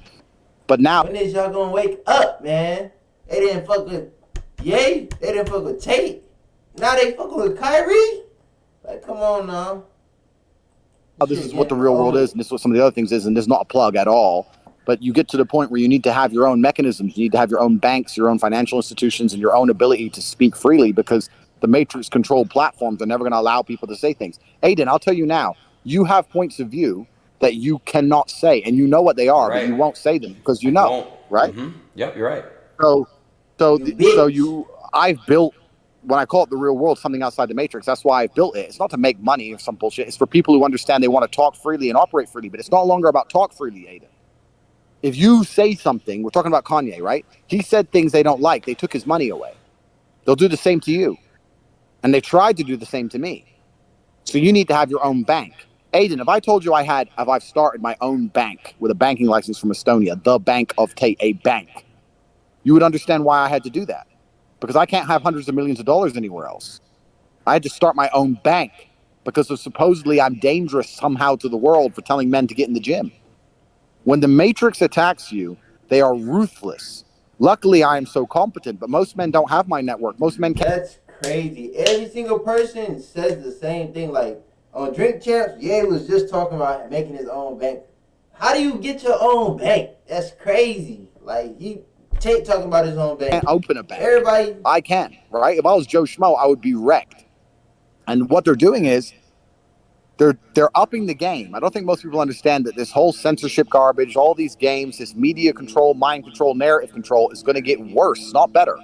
But now, when is y'all gonna wake up, man? They didn't fuck with Ye. They didn't fuck with Tate. Now they fucking with Kyrie. Like, come on now. This is what the real world is, and this is what some of the other things is, and this is not a plug at all. But you get to the point where you need to have your own mechanisms. You need to have your own banks, your own financial institutions, and your own ability to speak freely, because the Matrix-controlled platforms are never going to allow people to say things. Adin, I'll tell you now, you have points of view that you cannot say, and you know what they are, but you won't say them because you know, right? Mm-hmm. Yep, you're right. I've built, when I call it the real world, something outside the Matrix. That's why I've built it. It's not to make money or some bullshit. It's for people who understand they want to talk freely and operate freely, but it's no longer about talk freely, Adin. If you say something, we're talking about Kanye, right? He said things they don't like. They took his money away. They'll do the same to you. And they tried to do the same to me. So you need to have your own bank. Adin, if I told you I've started my own bank with a banking license from Estonia, the Bank of Tate, a bank, you would understand why I had to do that. Because I can't have hundreds of millions of dollars anywhere else. I had to start my own bank because of supposedly I'm dangerous somehow to the world for telling men to get in the gym. When the Matrix attacks you, they are ruthless. Luckily, I am so competent, but most men don't have my network. Most men can't. That's crazy. Every single person says the same thing. Like on Drink Champs, Ye was just talking about making his own bank. How do you get your own bank? That's crazy. Like Tate talking about his own bank. Can't open a bank. Everybody, I can, right? If I was Joe Schmo, I would be wrecked. And what they're doing is they're upping the game. I don't think most people understand that this whole censorship garbage, all these games, this media control, mind control, narrative control is going to get worse, not better.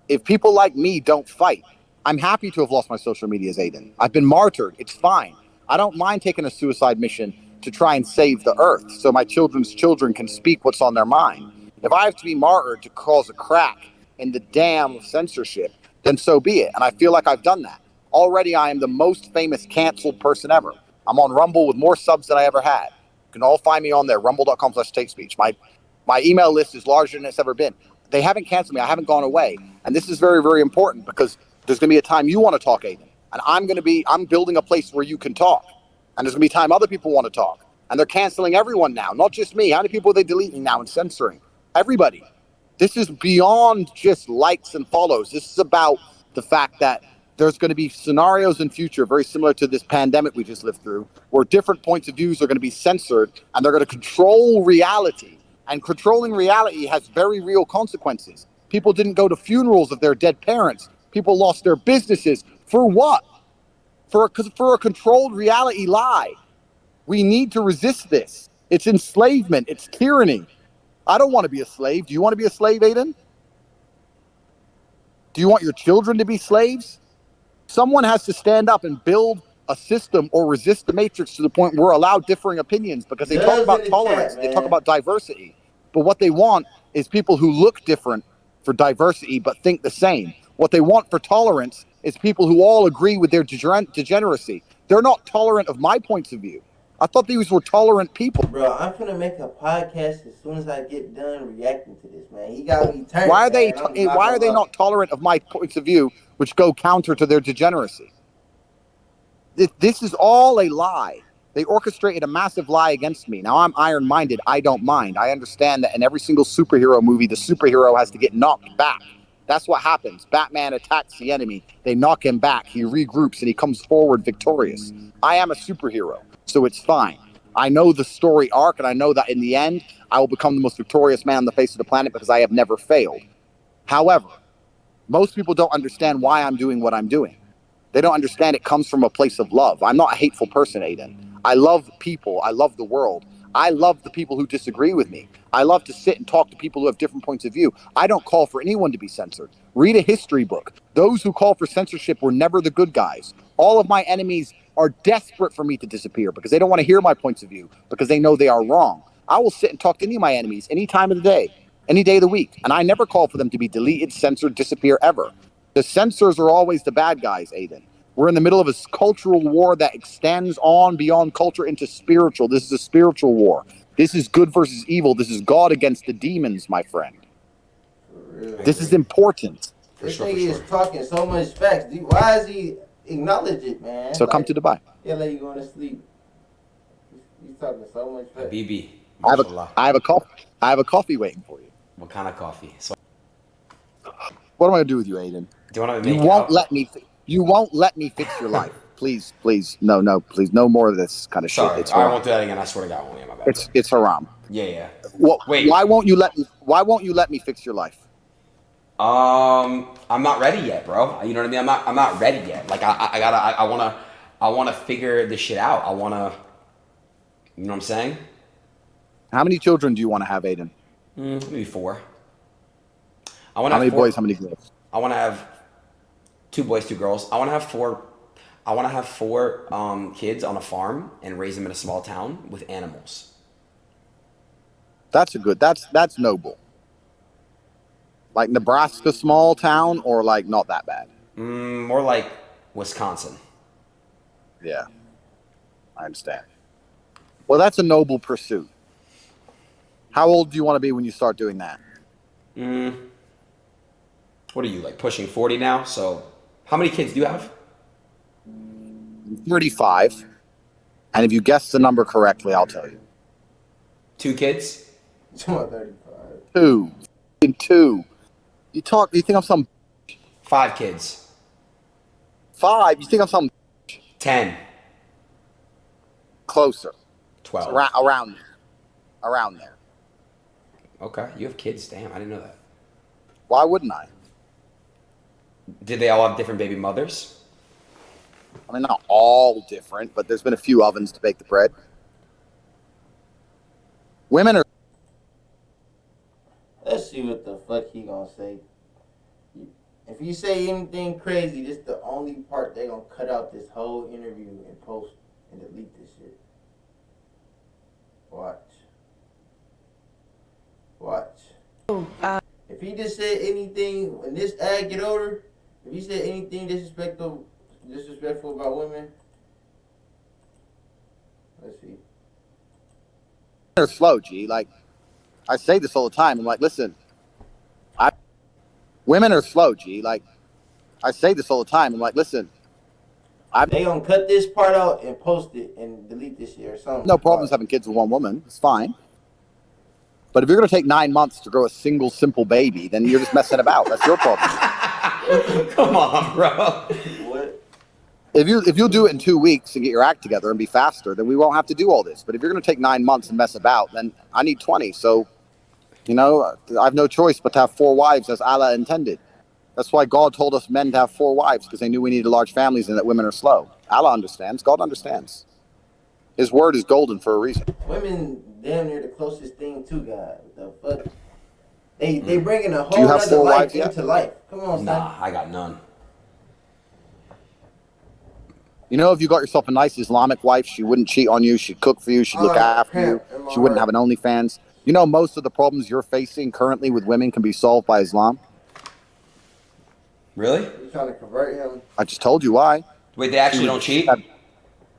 If people like me don't fight, I'm happy to have lost my social medias, Adin. I've been martyred. It's fine. I don't mind taking a suicide mission to try and save the earth so my children's children can speak what's on their mind. If I have to be martyred to cause a crack in the dam of censorship, then so be it. And I feel like I've done that. Already, I am the most famous canceled person ever. I'm on Rumble with more subs than I ever had. You can all find me on there, rumble.com/TateSpeech. My email list is larger than it's ever been. They haven't canceled me. I haven't gone away. And this is very, very important because there's going to be a time you want to talk, Adin. And I'm building a place where you can talk. And there's going to be a time other people want to talk. And they're canceling everyone now, not just me. How many people are they deleting now and censoring? Everybody. This is beyond just likes and follows. This is about the fact that there's going to be scenarios in future very similar to this pandemic we just lived through, where different points of views are going to be censored and they're going to control reality. And controlling reality has very real consequences. People didn't go to funerals of their dead parents. People lost their businesses. For what? For a controlled reality lie. We need to resist this. It's enslavement. It's tyranny. I don't want to be a slave. Do you want to be a slave, Adin? Do you want your children to be slaves? Someone has to stand up and build a system or resist the matrix to the point where we're allowed differing opinions, because they talk about tolerance, they talk about diversity. But what they want is people who look different for diversity but think the same. What they want for tolerance is people who all agree with their degeneracy. They're not tolerant of my points of view. I thought these were tolerant people. bro, I'm finna make a podcast as soon as I get done reacting to this, man. He got me turned. Why are they? Man. Why are they not tolerant of my points of view, which go counter to their degeneracy? This is all a lie. They orchestrated a massive lie against me. Now I'm iron-minded. I don't mind. I understand that in every single superhero movie, the superhero has to get knocked back. That's what happens. Batman attacks the enemy. They knock him back. He regroups and he comes forward victorious. I am a superhero, so it's fine. I know the story arc, and I know that in the end, I will become the most victorious man on the face of the planet because I have never failed. However, most people don't understand why I'm doing what I'm doing. They don't understand it comes from a place of love. I'm not a hateful person, Adin. I love people. I love the world. I love the people who disagree with me. I love to sit and talk to people who have different points of view. I don't call for anyone to be censored. Read a history book. Those who call for censorship were never the good guys. All of my enemies are desperate for me to disappear because they don't want to hear my points of view, because they know they are wrong. I will sit and talk to any of my enemies any time of the day, any day of the week. And I never call for them to be deleted, censored, disappear ever. The censors are always the bad guys, Adin. We're in the middle of a cultural war that extends on beyond culture into spiritual. This is a spiritual war. This is good versus evil. This is God against the demons, my friend. This is important. This nigga is talking so much facts. Why is he acknowledge it, man? So come to Dubai. Yeah, let you going to sleep. He's talking so much facts. BB. I have a coffee waiting for you. What kind of coffee? So, what am I gonna do with you, Adin? do you want to You won't let me. You won't let me fix your life. Please, no, please, no more of this kind of Sorry, shit. It's I won't do that again. I swear to God, I won't. Yeah, my bad. It's haram. Yeah. Wait. Why won't you let me fix your life? I'm not ready yet, bro. You know what I mean? I'm not ready yet. Like I wanna figure this shit out. You know what I'm saying? How many children do you want to have, Adin? Maybe 4. How many boys? How many girls? I want to have 2 boys, 2 girls. I want to have 4. I want to have 4 kids on a farm and raise them in a small town with animals. That's noble. Like Nebraska, small town, or like not that bad. More like Wisconsin. Yeah, I understand. Well, that's a noble pursuit. How old do you want to be when you start doing that? What are you, like pushing 40 now? So how many kids do you have? 35. And if you guess the number correctly, I'll tell you. 2 kids? I'm 35. Two. Two. You think I'm some 5 kids? 5? You think I'm some 10? closer? 12? Around there. Okay, you have kids. Damn, I didn't know that. Why wouldn't I? Did they all have different baby mothers? I mean, not all different, but there's been a few ovens to bake the bread. Women are. Let's see what the fuck he gonna say. If you say anything crazy, this the only part they gonna cut out this whole interview and post and delete this shit. Watch. If he just said anything when this ad get over, if he said anything disrespectful about women, let's see. They're slow, G. Like, I say this all the time. I'm like, listen, women are slow, G. Like, I say this all the time. I'm like, listen, They gonna cut this part out and post it and delete this shit or something. no problems having kids with one woman. It's fine. But if you're going to take 9 months to grow a single, simple baby, then you're just messing about. That's your problem. Come on, bro. What? If you'll do it in 2 weeks and get your act together and be faster, then we won't have to do all this. But if you're going to take 9 months and mess about, then I need 20. So, I have no choice but to have 4 wives as Allah intended. That's why God told us men to have 4 wives, because they knew we needed large families and that women are slow. Allah understands. God understands. His word is golden for a reason. Women damn near the closest thing to God. What the fuck? They bringing a you whole have other 4 life wives yet? into life. Come on, son. Nah, I got none. If you got yourself a nice Islamic wife, she wouldn't cheat on you. She'd cook for you. She'd look after you. She wouldn't have an OnlyFans. Most of the problems you're facing currently with women can be solved by Islam. Really? You trying to convert him? I just told you why. Wait, they actually don't cheat?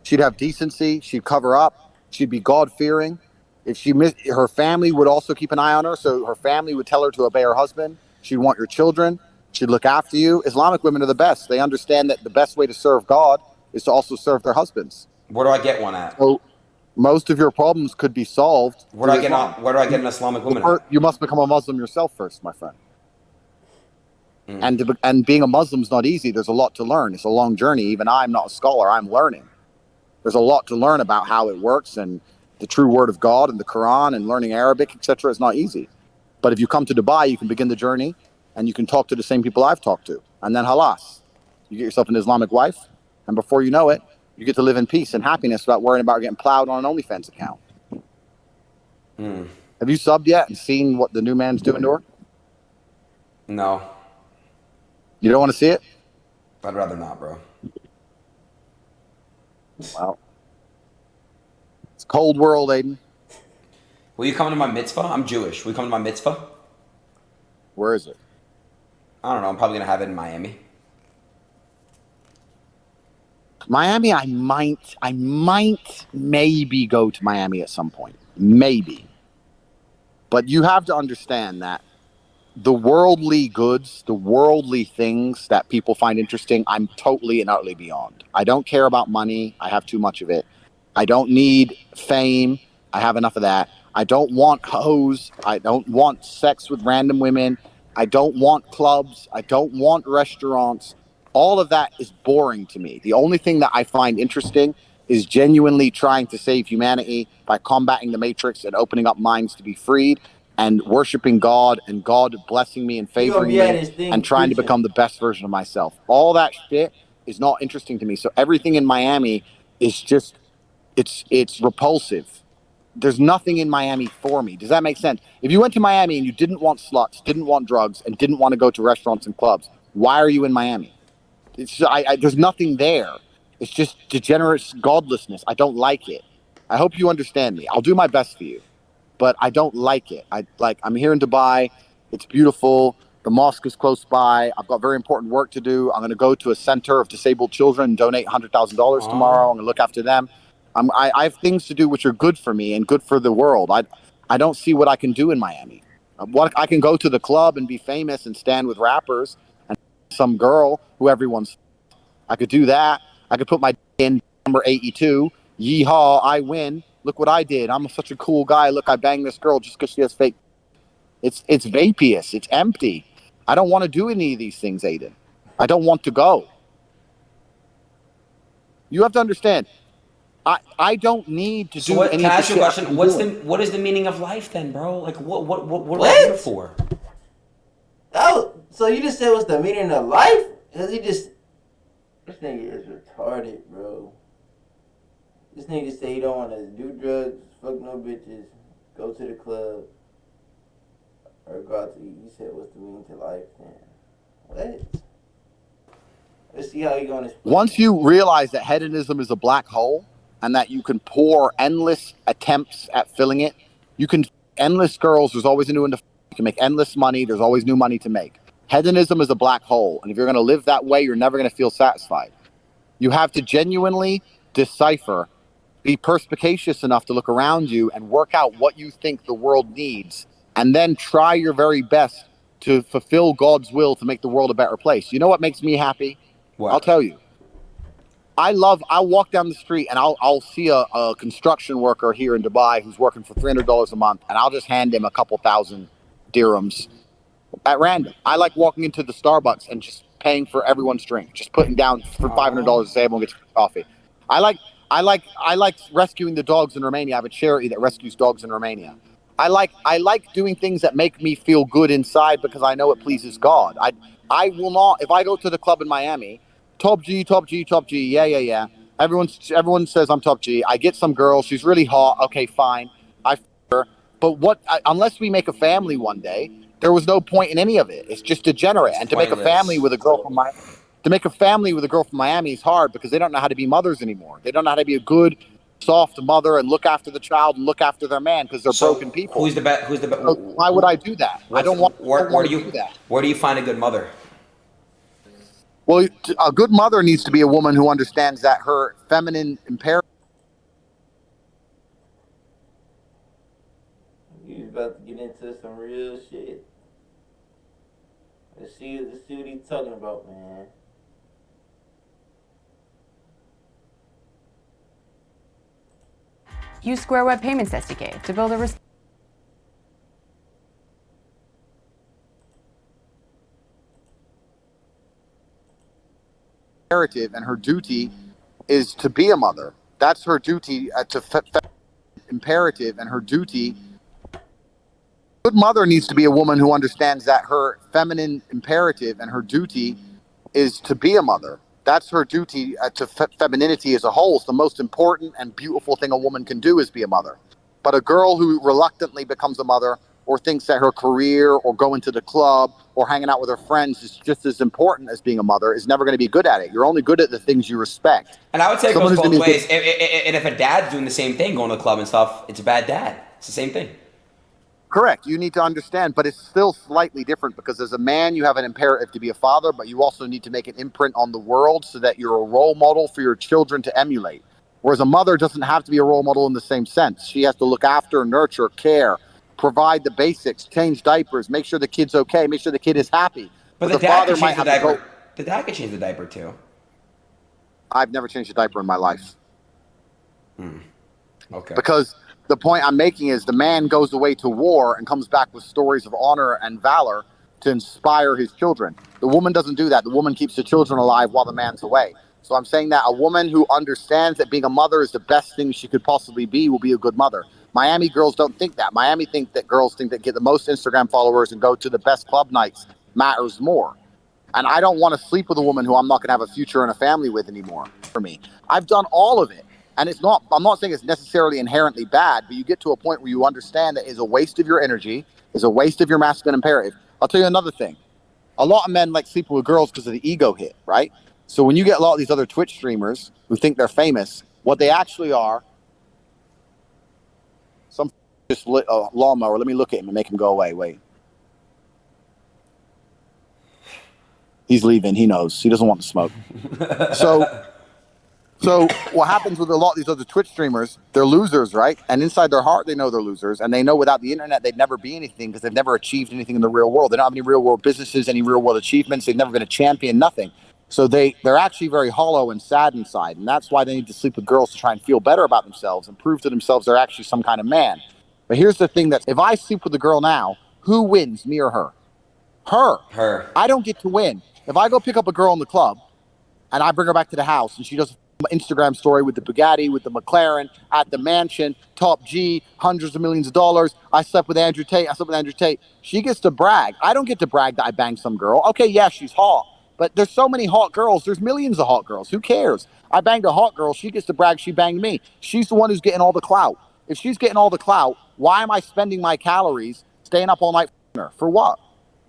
She'd have decency. She'd cover up. She'd be God-fearing. If her family would also keep an eye on her, so her family would tell her to obey her husband. She'd want your children. She'd look after you. Islamic women are the best. They understand that the best way to serve God is to also serve their husbands. Where do I get one at? So most of your problems could be solved. Where do I get an Islamic woman at? You must become a Muslim yourself first, my friend. And being a Muslim is not easy. There's a lot to learn. It's a long journey. Even I'm not a scholar. I'm learning. There's a lot to learn about how it works, and the true word of God and the Quran and learning Arabic, etc. is not easy. But if you come to Dubai, you can begin the journey and you can talk to the same people I've talked to. And then halas, you get yourself an Islamic wife, and before you know it, you get to live in peace and happiness without worrying about getting plowed on an OnlyFans account. Have you subbed yet and seen what the new man's doing to her? No. You don't want to see it? I'd rather not, bro. Well, it's a cold world, Adin. Will you come to my mitzvah? I'm Jewish. Will you come to my mitzvah? Where is it? I don't know. I'm probably going to have it in Miami. Miami, I might maybe go to Miami at some point. Maybe. But you have to understand that the worldly goods, the worldly things that people find interesting, I'm totally and utterly beyond. I don't care about money. I have too much of it. I don't need fame. I have enough of that. I don't want hoes. I don't want sex with random women. I don't want clubs. I don't want restaurants. All of that is boring to me. The only thing that I find interesting is genuinely trying to save humanity by combating the matrix and opening up minds to be freed and worshiping God and God blessing me and favoring me and trying to become the best version of myself. All that shit is not interesting to me. So everything in Miami is just, it's repulsive. There's nothing in Miami for me. Does that make sense? If you went to Miami and you didn't want sluts, didn't want drugs, and didn't want to go to restaurants and clubs, why are you in Miami? There's nothing there. It's just degenerate godlessness. I don't like it. I hope you understand me. I'll do my best for you. but I don't like it. I'm here in Dubai. It's beautiful. The mosque is close by. I've got very important work to do. I'm going to go to a center of disabled children and donate $100,000 tomorrow. I'm going to look after them. I have things to do which are good for me and good for the world. I don't see what I can do in Miami. What I can go to the club and be famous and stand with rappers and some girl who everyone's. I could do that. I could put my in number 82. Yeehaw! I win. Look what I did. I'm such a cool guy. Look, I banged this girl just because she has fake. It's vapious. It's empty. I don't want to do any of these things, Aiden. I don't want to go. You have to understand. I don't need to do What? any Can I of the ask you a shit question? What is the meaning of life then, bro? Like what are we here for? So you just said what's the meaning of life? Cause he just this nigga is retarded, bro. This nigga say he don't want to do drugs, fuck no bitches, go to the club, or go out to eat. He said what's the meaning to life then? What? Let's see how he going to. Once you realize that hedonism is a black hole and that you can pour endless attempts at filling it, you can endless girls. There's always a new one to. You can make endless money. There's always new money to make. Hedonism is a black hole, and if you're going to live that way, you're never going to feel satisfied. You have to genuinely decipher, be perspicacious enough to look around you and work out what you think the world needs, and then try your very best to fulfill God's will to make the world a better place. You know what makes me happy? What? I'll tell you. I'll walk down the street and I'll see a construction worker here in Dubai who's working for $300 a month, and I'll just hand him a couple thousand dirhams at random. I like walking into the Starbucks and just paying for everyone's drink, just putting down for $500 to say everyone gets coffee. I like rescuing the dogs in Romania. I have a charity that rescues dogs in Romania. I like doing things that make me feel good inside because I know it pleases God. I will not, if I go to the club in Miami, top G, top G, top G, yeah. Everyone says I'm top G. I get some girl, she's really hot. Okay, fine. I f her. But unless we make a family one day, there was no point in any of it. It's just degenerate. And to make a family with a girl from Miami is hard because they don't know how to be mothers anymore. They don't know how to be a good, soft mother and look after the child and look after their man because they're broken people. Who's the best? So why would I do that? I don't want to do that. Where do you find a good mother? Well, a good mother needs to be a woman who understands that her feminine imperative. He's about to get into some real shit. Let's see what he's talking about, man. Use Square Web Payments SDK to build a imperative, and her duty is to be a mother. That's her duty imperative, and her duty. Good mother needs to be a woman who understands that her feminine imperative and her duty is to be a mother. That's her duty to femininity as a whole. It's the most important and beautiful thing a woman can do is be a mother. But a girl who reluctantly becomes a mother or thinks that her career or going to the club or hanging out with her friends is just as important as being a mother is never going to be good at it. You're only good at the things you respect. And I would say it goes both ways. And if a dad's doing the same thing, going to the club and stuff, it's a bad dad. It's the same thing. Correct. You need to understand, but it's still slightly different because as a man, you have an imperative to be a father, but you also need to make an imprint on the world so that you're a role model for your children to emulate. Whereas a mother doesn't have to be a role model in the same sense. She has to look after, nurture, care, provide the basics, change diapers, make sure the kid's okay, make sure the kid is happy. But the dad can change the diaper. The dad can change the diaper too. I've never changed a diaper in my life. Okay. Because the point I'm making is the man goes away to war and comes back with stories of honor and valor to inspire his children. The woman doesn't do that. The woman keeps the children alive while the man's away. So I'm saying that a woman who understands that being a mother is the best thing she could possibly be will be a good mother. Miami girls don't think that. Miami think that girls think that get the most Instagram followers and go to the best club nights matters more. And I don't want to sleep with a woman who I'm not going to have a future and a family with anymore for me. I've done all of it. And I'm not saying it's necessarily inherently bad, but you get to a point where you understand that it's a waste of your energy, is a waste of your masculine imperative. I'll tell you another thing. A lot of men like sleeping with girls because of the ego hit, right? So when you get a lot of these other Twitch streamers who think they're famous, what they actually are, some just lit a lawnmower. Let me look at him and make him go away. Wait. He's leaving. He knows. He doesn't want to smoke. So what happens with a lot of these other Twitch streamers, they're losers, right? And inside their heart, they know they're losers. And they know without the internet, they'd never be anything because they've never achieved anything in the real world. They don't have any real world businesses, any real world achievements. They've never been a champion, nothing. So they're actually very hollow and sad inside. And that's why they need to sleep with girls to try and feel better about themselves and prove to themselves they're actually some kind of man. But here's the thing, that if I sleep with a girl now, who wins, me or her? Her. I don't get to win. If I go pick up a girl in the club and I bring her back to the house and she does an Instagram story with the Bugatti, with the McLaren, at the mansion, top G, hundreds of millions of dollars. I slept with Andrew Tate. She gets to brag. I don't get to brag that I banged some girl. Okay, yeah, she's hot. But there's so many hot girls. There's millions of hot girls. Who cares? I banged a hot girl. She gets to brag she banged me. She's the one who's getting all the clout. If she's getting all the clout, why am I spending my calories staying up all night for her? For what?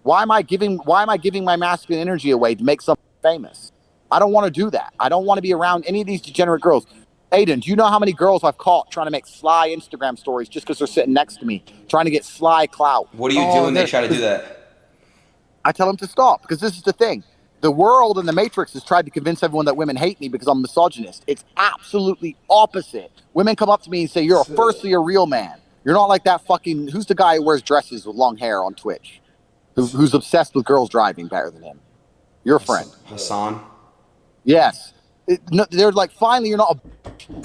Why am I giving my masculine energy away to make someone famous? I don't want to do that. I don't want to be around any of these degenerate girls. Adin, do you know how many girls I've caught trying to make sly Instagram stories just because they're sitting next to me, trying to get sly clout? What do you do when they try to do that? I tell them to stop, because this is the thing. The world and the Matrix has tried to convince everyone that women hate me because I'm a misogynist. It's absolutely opposite. Women come up to me and say, you're firstly a real man. You're not like that fucking, who's the guy who wears dresses with long hair on Twitch? Who's obsessed with girls driving better than him? Your friend. Hassan? Yes. They're like, finally, you're not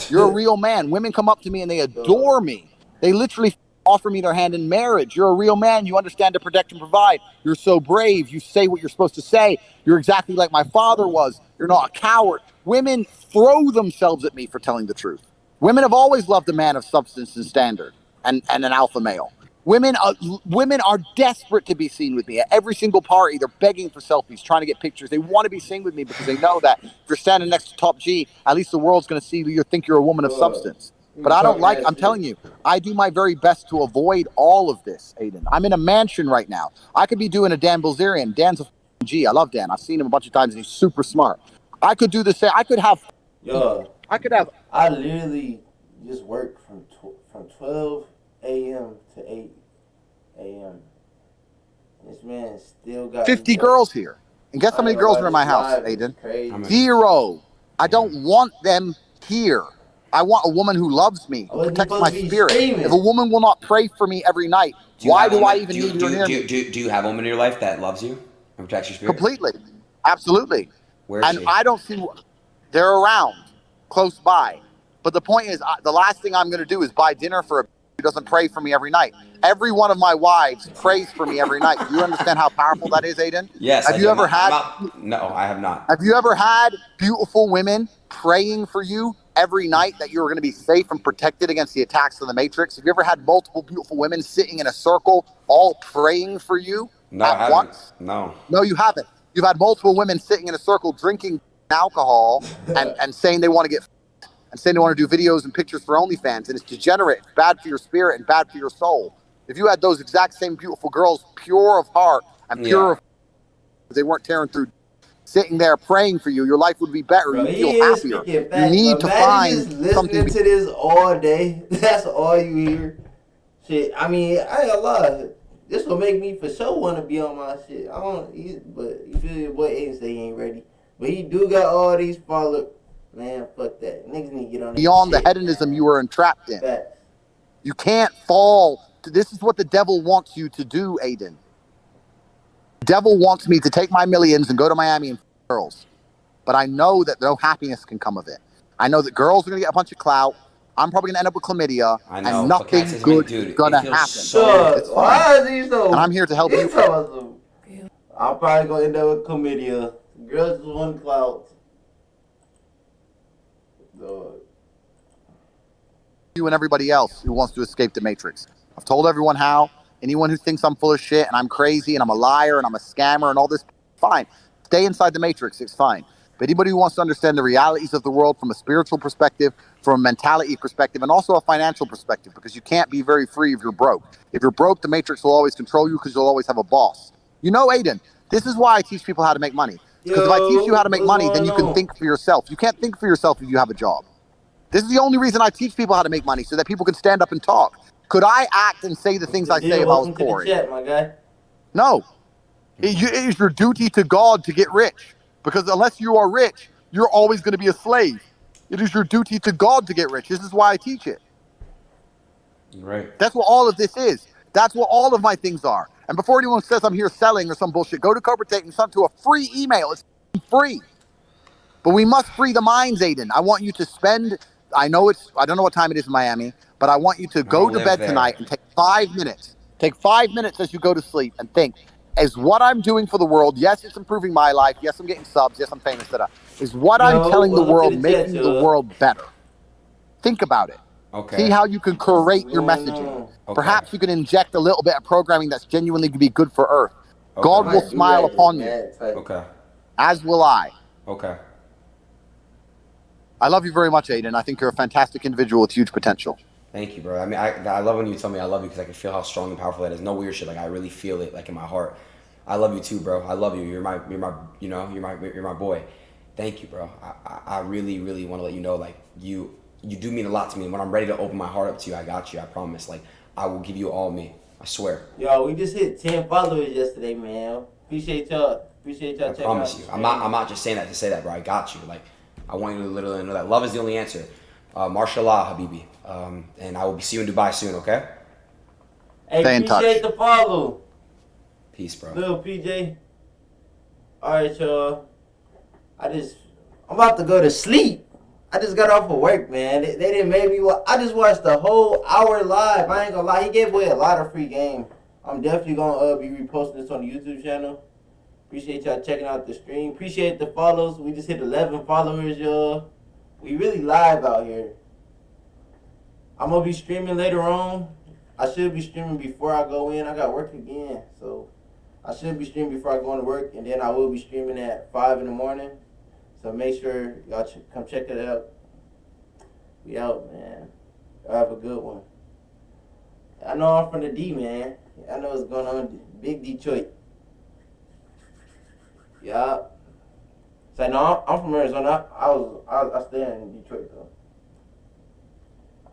you're a real man. Women come up to me and they adore me. They literally offer me their hand in marriage. You're a real man. You understand to protect and provide. You're so brave. You say what you're supposed to say. You're exactly like my father was. You're not a coward. Women throw themselves at me for telling the truth. Women have always loved a man of substance and standard and an alpha male. Women are desperate to be seen with me. At every single party, they're begging for selfies, trying to get pictures. They want to be seen with me because they know that if you're standing next to top G, at least the world's going to see you think you're a woman of substance. But I don't like, I'm telling you, I do my very best to avoid all of this, Adin. I'm in a mansion right now. I could be doing a Dan Bilzerian. Dan's a G. I love Dan. I've seen him a bunch of times and he's super smart. I could do the same. I literally just work from 12 a.m. to 8 a.m. This man still got 50 girls here. And guess how many girls are in my house, Adin? 0. I don't want them here. I want a woman who loves me, who protects my spirit. If a woman will not pray for me every night, why do I even need her near me? Do you have a woman in your life that loves you and protects your spirit? Completely. Absolutely. Where is she? I don't see, they're around, close by. But the point is, the last thing I'm going to do is buy dinner for a who doesn't pray for me every night. Every one of my wives prays for me every night. Do you understand how powerful that is, Adin? Yes. Have you ever had? No, I have not. Have you ever had beautiful women praying for you every night that you're going to be safe and protected against the attacks of the Matrix? Have you ever had multiple beautiful women sitting in a circle all praying for you at once? No. No, you haven't. You've had multiple women sitting in a circle drinking alcohol and saying they want to get and saying they want to do videos and pictures for OnlyFans, and it's degenerate, it's bad for your spirit and bad for your soul. If you had those exact same beautiful girls, pure of heart and pure of they weren't tearing through, sitting there praying for you, your life would be better. You'd feel happier. You need to find something. To this all day. That's all you hear. Shit. I mean, I ain't gonna lie. This will make me for sure want to be on my shit. But you feel your boy Aiden say he ain't ready. But he do got all these followers. Man, fuck that. Niggas need to get on beyond the hedonism you were entrapped in. You can't fall. This is what the devil wants you to do, Adin. The devil wants me to take my millions and go to Miami and girls. But I know that no happiness can come of it. I know that girls are going to get a bunch of clout. I'm probably going to end up with chlamydia. I know, and nothing good is going to happen. It's fine. And I'm here to help you. I'm probably going to end up with chlamydia. Girls just want clout. You and everybody else who wants to escape the Matrix. I've told everyone how. Anyone who thinks I'm full of shit and I'm crazy and I'm a liar and I'm a scammer and all this, fine. Stay inside the Matrix, it's fine. But anybody who wants to understand the realities of the world from a spiritual perspective, from a mentality perspective, and also a financial perspective, because you can't be very free if you're broke. If you're broke, the Matrix will always control you because you'll always have a boss. You know, Adin, this is why I teach people how to make money. Because if I teach you how to make money, then you can think for yourself. You can't think for yourself if you have a job. This is the only reason I teach people how to make money, so that people can stand up and talk. Could I act and say the things I say if I was Welcome to poor? the chat, my guy. No. It is your duty to God to get rich, because unless you are rich, you're always going to be a slave. It is your duty to God to get rich. This is why I teach it. Right. That's what all of this is. That's what all of my things are. And before anyone says I'm here selling or some bullshit, go to Cobra Tate and send to a free email. It's free. But we must free the minds, Adin. I want you to spend, I don't know what time it is in Miami, but I want you to I go don't to live bed there. tonight and take 5 minutes. Take 5 minutes as you go to sleep and think, is what I'm doing for the world, yes, it's improving my life, yes, I'm getting subs, yes, I'm famous, is what I'm Yo, telling the welcome to world the chat, making the y'all. world better? Think about it. Okay. See how you can curate your What's going messaging. on? Okay. Perhaps you can inject a little bit of programming that's genuinely going to be good for Earth. Okay. God I will might do smile that, upon you, man. Type. Okay. as will I. Okay. I love you very much, Adin. I think you're a fantastic individual with huge potential. Thank you, bro. I mean, I love when you tell me I love you because I can feel how strong and powerful that is. No weird shit. Like I really feel it, like in my heart. I love you too, bro. I love you. You're my, you're my boy. Thank you, bro. I really, really want to let you know, like you do mean a lot to me. When I'm ready to open my heart up to you, I got you. I promise. Like I will give you all me. I swear. Yo, we just hit 10 followers yesterday, man. Appreciate y'all. Appreciate y'all I checking promise out you. the I'm stream. not just saying that to say that, bro. I got you. Like I want you to literally know that love is the only answer. Mashallah, Habibi. And I will see you in Dubai soon. Okay. Hey, Stay in appreciate touch. the follow. Peace, bro. Little PJ. Alright, y'all. I'm about to go to sleep. I just got off of work, man. They didn't make me I just watched the whole hour live. I ain't gonna lie. He gave away a lot of free game. I'm definitely gonna be reposting this on the YouTube channel. Appreciate y'all checking out the stream. Appreciate the follows. We just hit 11 followers, y'all. We really live out here. I'm gonna be streaming later on. I should be streaming before I go in. I got work again, so I should be streaming before I go into work, and then I will be streaming at 5 in the morning. So make sure y'all come check it out. We out, man. Y'all have a good one. I know I'm from the D, man. I know what's going on. Big Detroit. Yeah. So no, I'm from Arizona. I stay in Detroit though.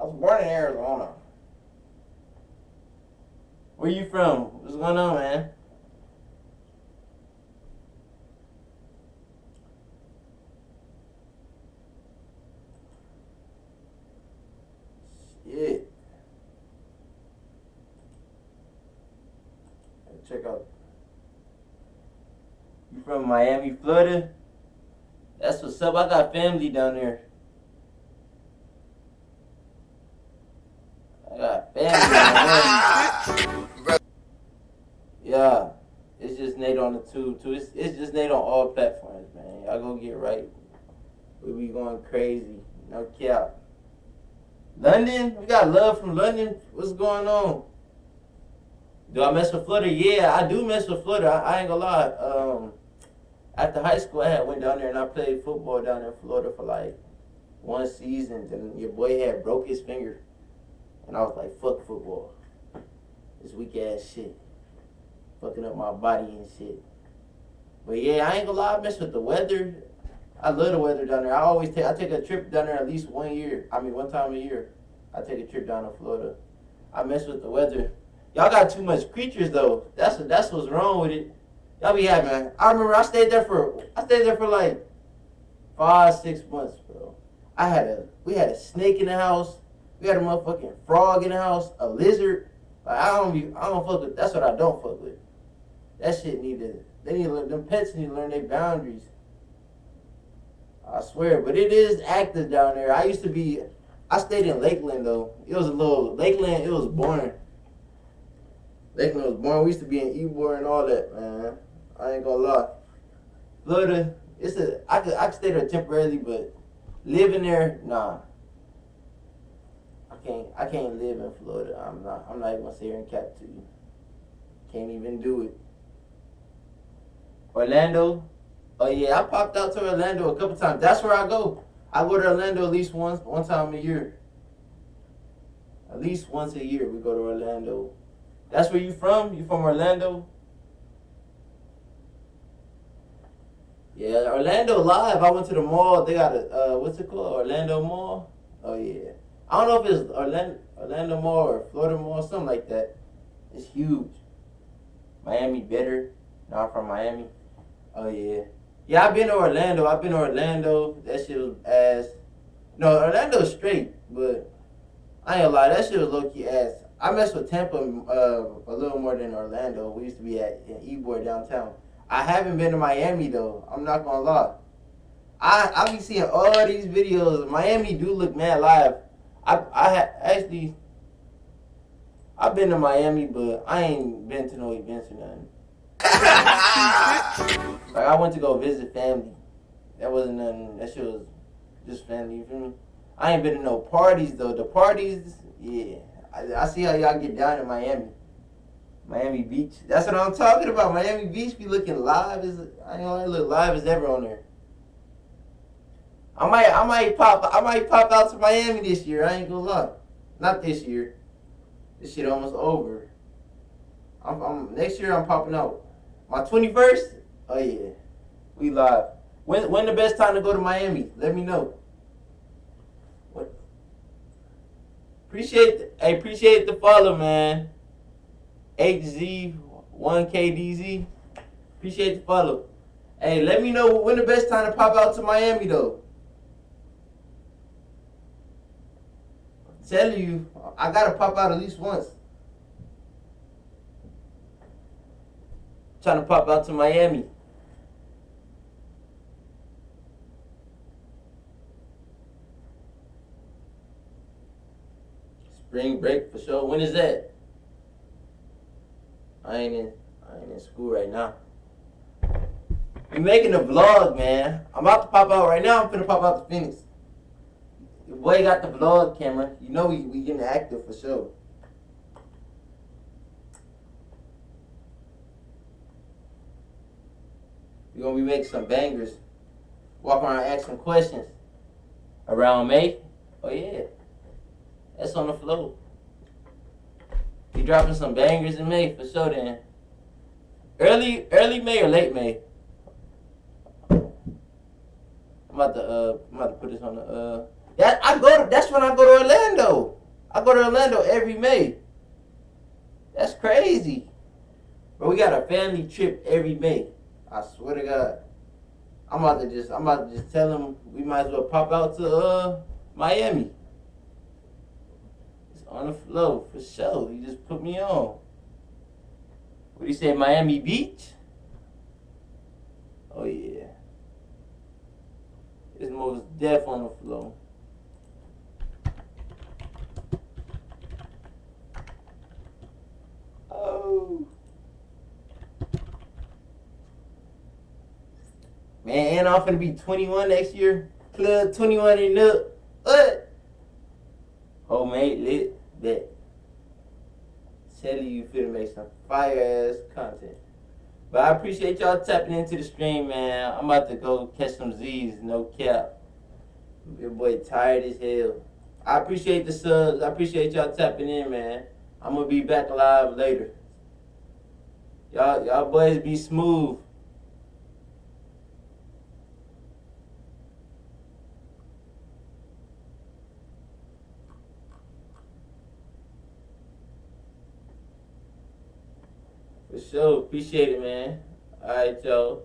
I was born in Arizona. Where you from? What's going on, man? Shit. Check out. You from Miami, Florida? That's what's up. I got family down there. I got family down there. Yeah. It's just Nate on the tube too. It's just Nate on all platforms, man. Y'all go get right. We be going crazy. No cap. London? We got love from London. What's going on? Do I mess with Florida? Yeah, I do mess with Florida. I ain't gonna lie. After high school, I went down there and I played football down in Florida for like one season. Then your boy had broke his finger. And I was like, fuck football. This weak ass shit. Fucking up my body and shit. But yeah, I ain't gonna lie, I mess with the weather. I love the weather down there. I take a trip down there at least 1 year. I mean, one time a year. I take a trip down to Florida. I mess with the weather. Y'all got too much creatures though. That's what's wrong with it. Y'all be having. I remember I stayed there for like 5-6 months, bro. We had a snake in the house. We had a motherfucking frog in the house. A lizard. Like I don't fuck with. That's what I don't fuck with. That shit them pets need to learn their boundaries. I swear, but it is active down there. I stayed in Lakeland though. Lakeland, it was boring. Lakeland was boring. We used to be in Ybor and all that, man. I ain't gonna lie. Florida, I could stay there temporarily, but living there, nah. I can't live in Florida. I'm not even gonna sit here and cap to you. Can't even do it. Orlando. Oh yeah, I popped out to Orlando a couple times. That's where I go. I go to Orlando at least one time a year. At least once a year we go to Orlando. That's where you from? You from Orlando? Yeah, Orlando Live. I went to the mall. They got what's it called? Orlando Mall? Oh yeah. I don't know if it's Orlando Mall or Florida Mall, something like that. It's huge. Miami better. No, I'm from Miami. Oh yeah. Yeah, I've been to Orlando. That shit was ass. No, Orlando's straight, but I ain't gonna lie, that shit was low key ass. I messed with Tampa a little more than Orlando. We used to be at in Ybor downtown. I haven't been to Miami though. I'm not gonna lie. I be seeing all these videos. Miami do look mad live. Actually I've been to Miami, but I ain't been to no events or nothing. Like I went to go visit family. That wasn't nothing. That shit was just family. You feel me? I ain't been to no parties though. The parties, yeah. I see how y'all get down in Miami. Miami Beach. That's what I'm talking about. Miami Beach be looking live as I ain't gonna look live as ever on there. I might pop out to Miami this year. I ain't gonna lie. Not this year. This shit almost over. Next year I'm popping out. My 21st? Oh yeah. We live. When the best time to go to Miami? Let me know. What? Appreciate the follow, man. HZ1KDZ. Appreciate the follow. Hey, let me know when the best time to pop out to Miami though. I'm telling you, I gotta pop out at least once. Trying to pop out to Miami. Spring break for sure. When is that? I ain't in school right now. We making a vlog, man. I'm about to pop out right now. I'm finna pop out to Phoenix. Your boy got the vlog camera. You know we getting active for sure. We're gonna be making some bangers. Walk around asking questions. Around May? Oh yeah. That's on the floor. We dropping some bangers in May for sure then. Early May or late May? I'm about to put this on the that's when I go to Orlando. I go to Orlando every May. That's crazy. Bro, we got a family trip every May. I swear to God. I'm about to just tell them we might as well pop out to Miami. It's on the flow for sure. You just put me on. What do you say, Miami Beach? Oh yeah. It's most deaf on the flow. Oh. Man, and I'm finna be 21 next year. Club 21 and up. What? Homemade lit. Bet. Tell you finna make some fire ass content. But I appreciate y'all tapping into the stream, man. I'm about to go catch some Z's, no cap. Your boy tired as hell. I appreciate the subs. I appreciate y'all tapping in, man. I'm gonna be back live later. Y'all boys be smooth. For sure. Appreciate it, man. All right, y'all.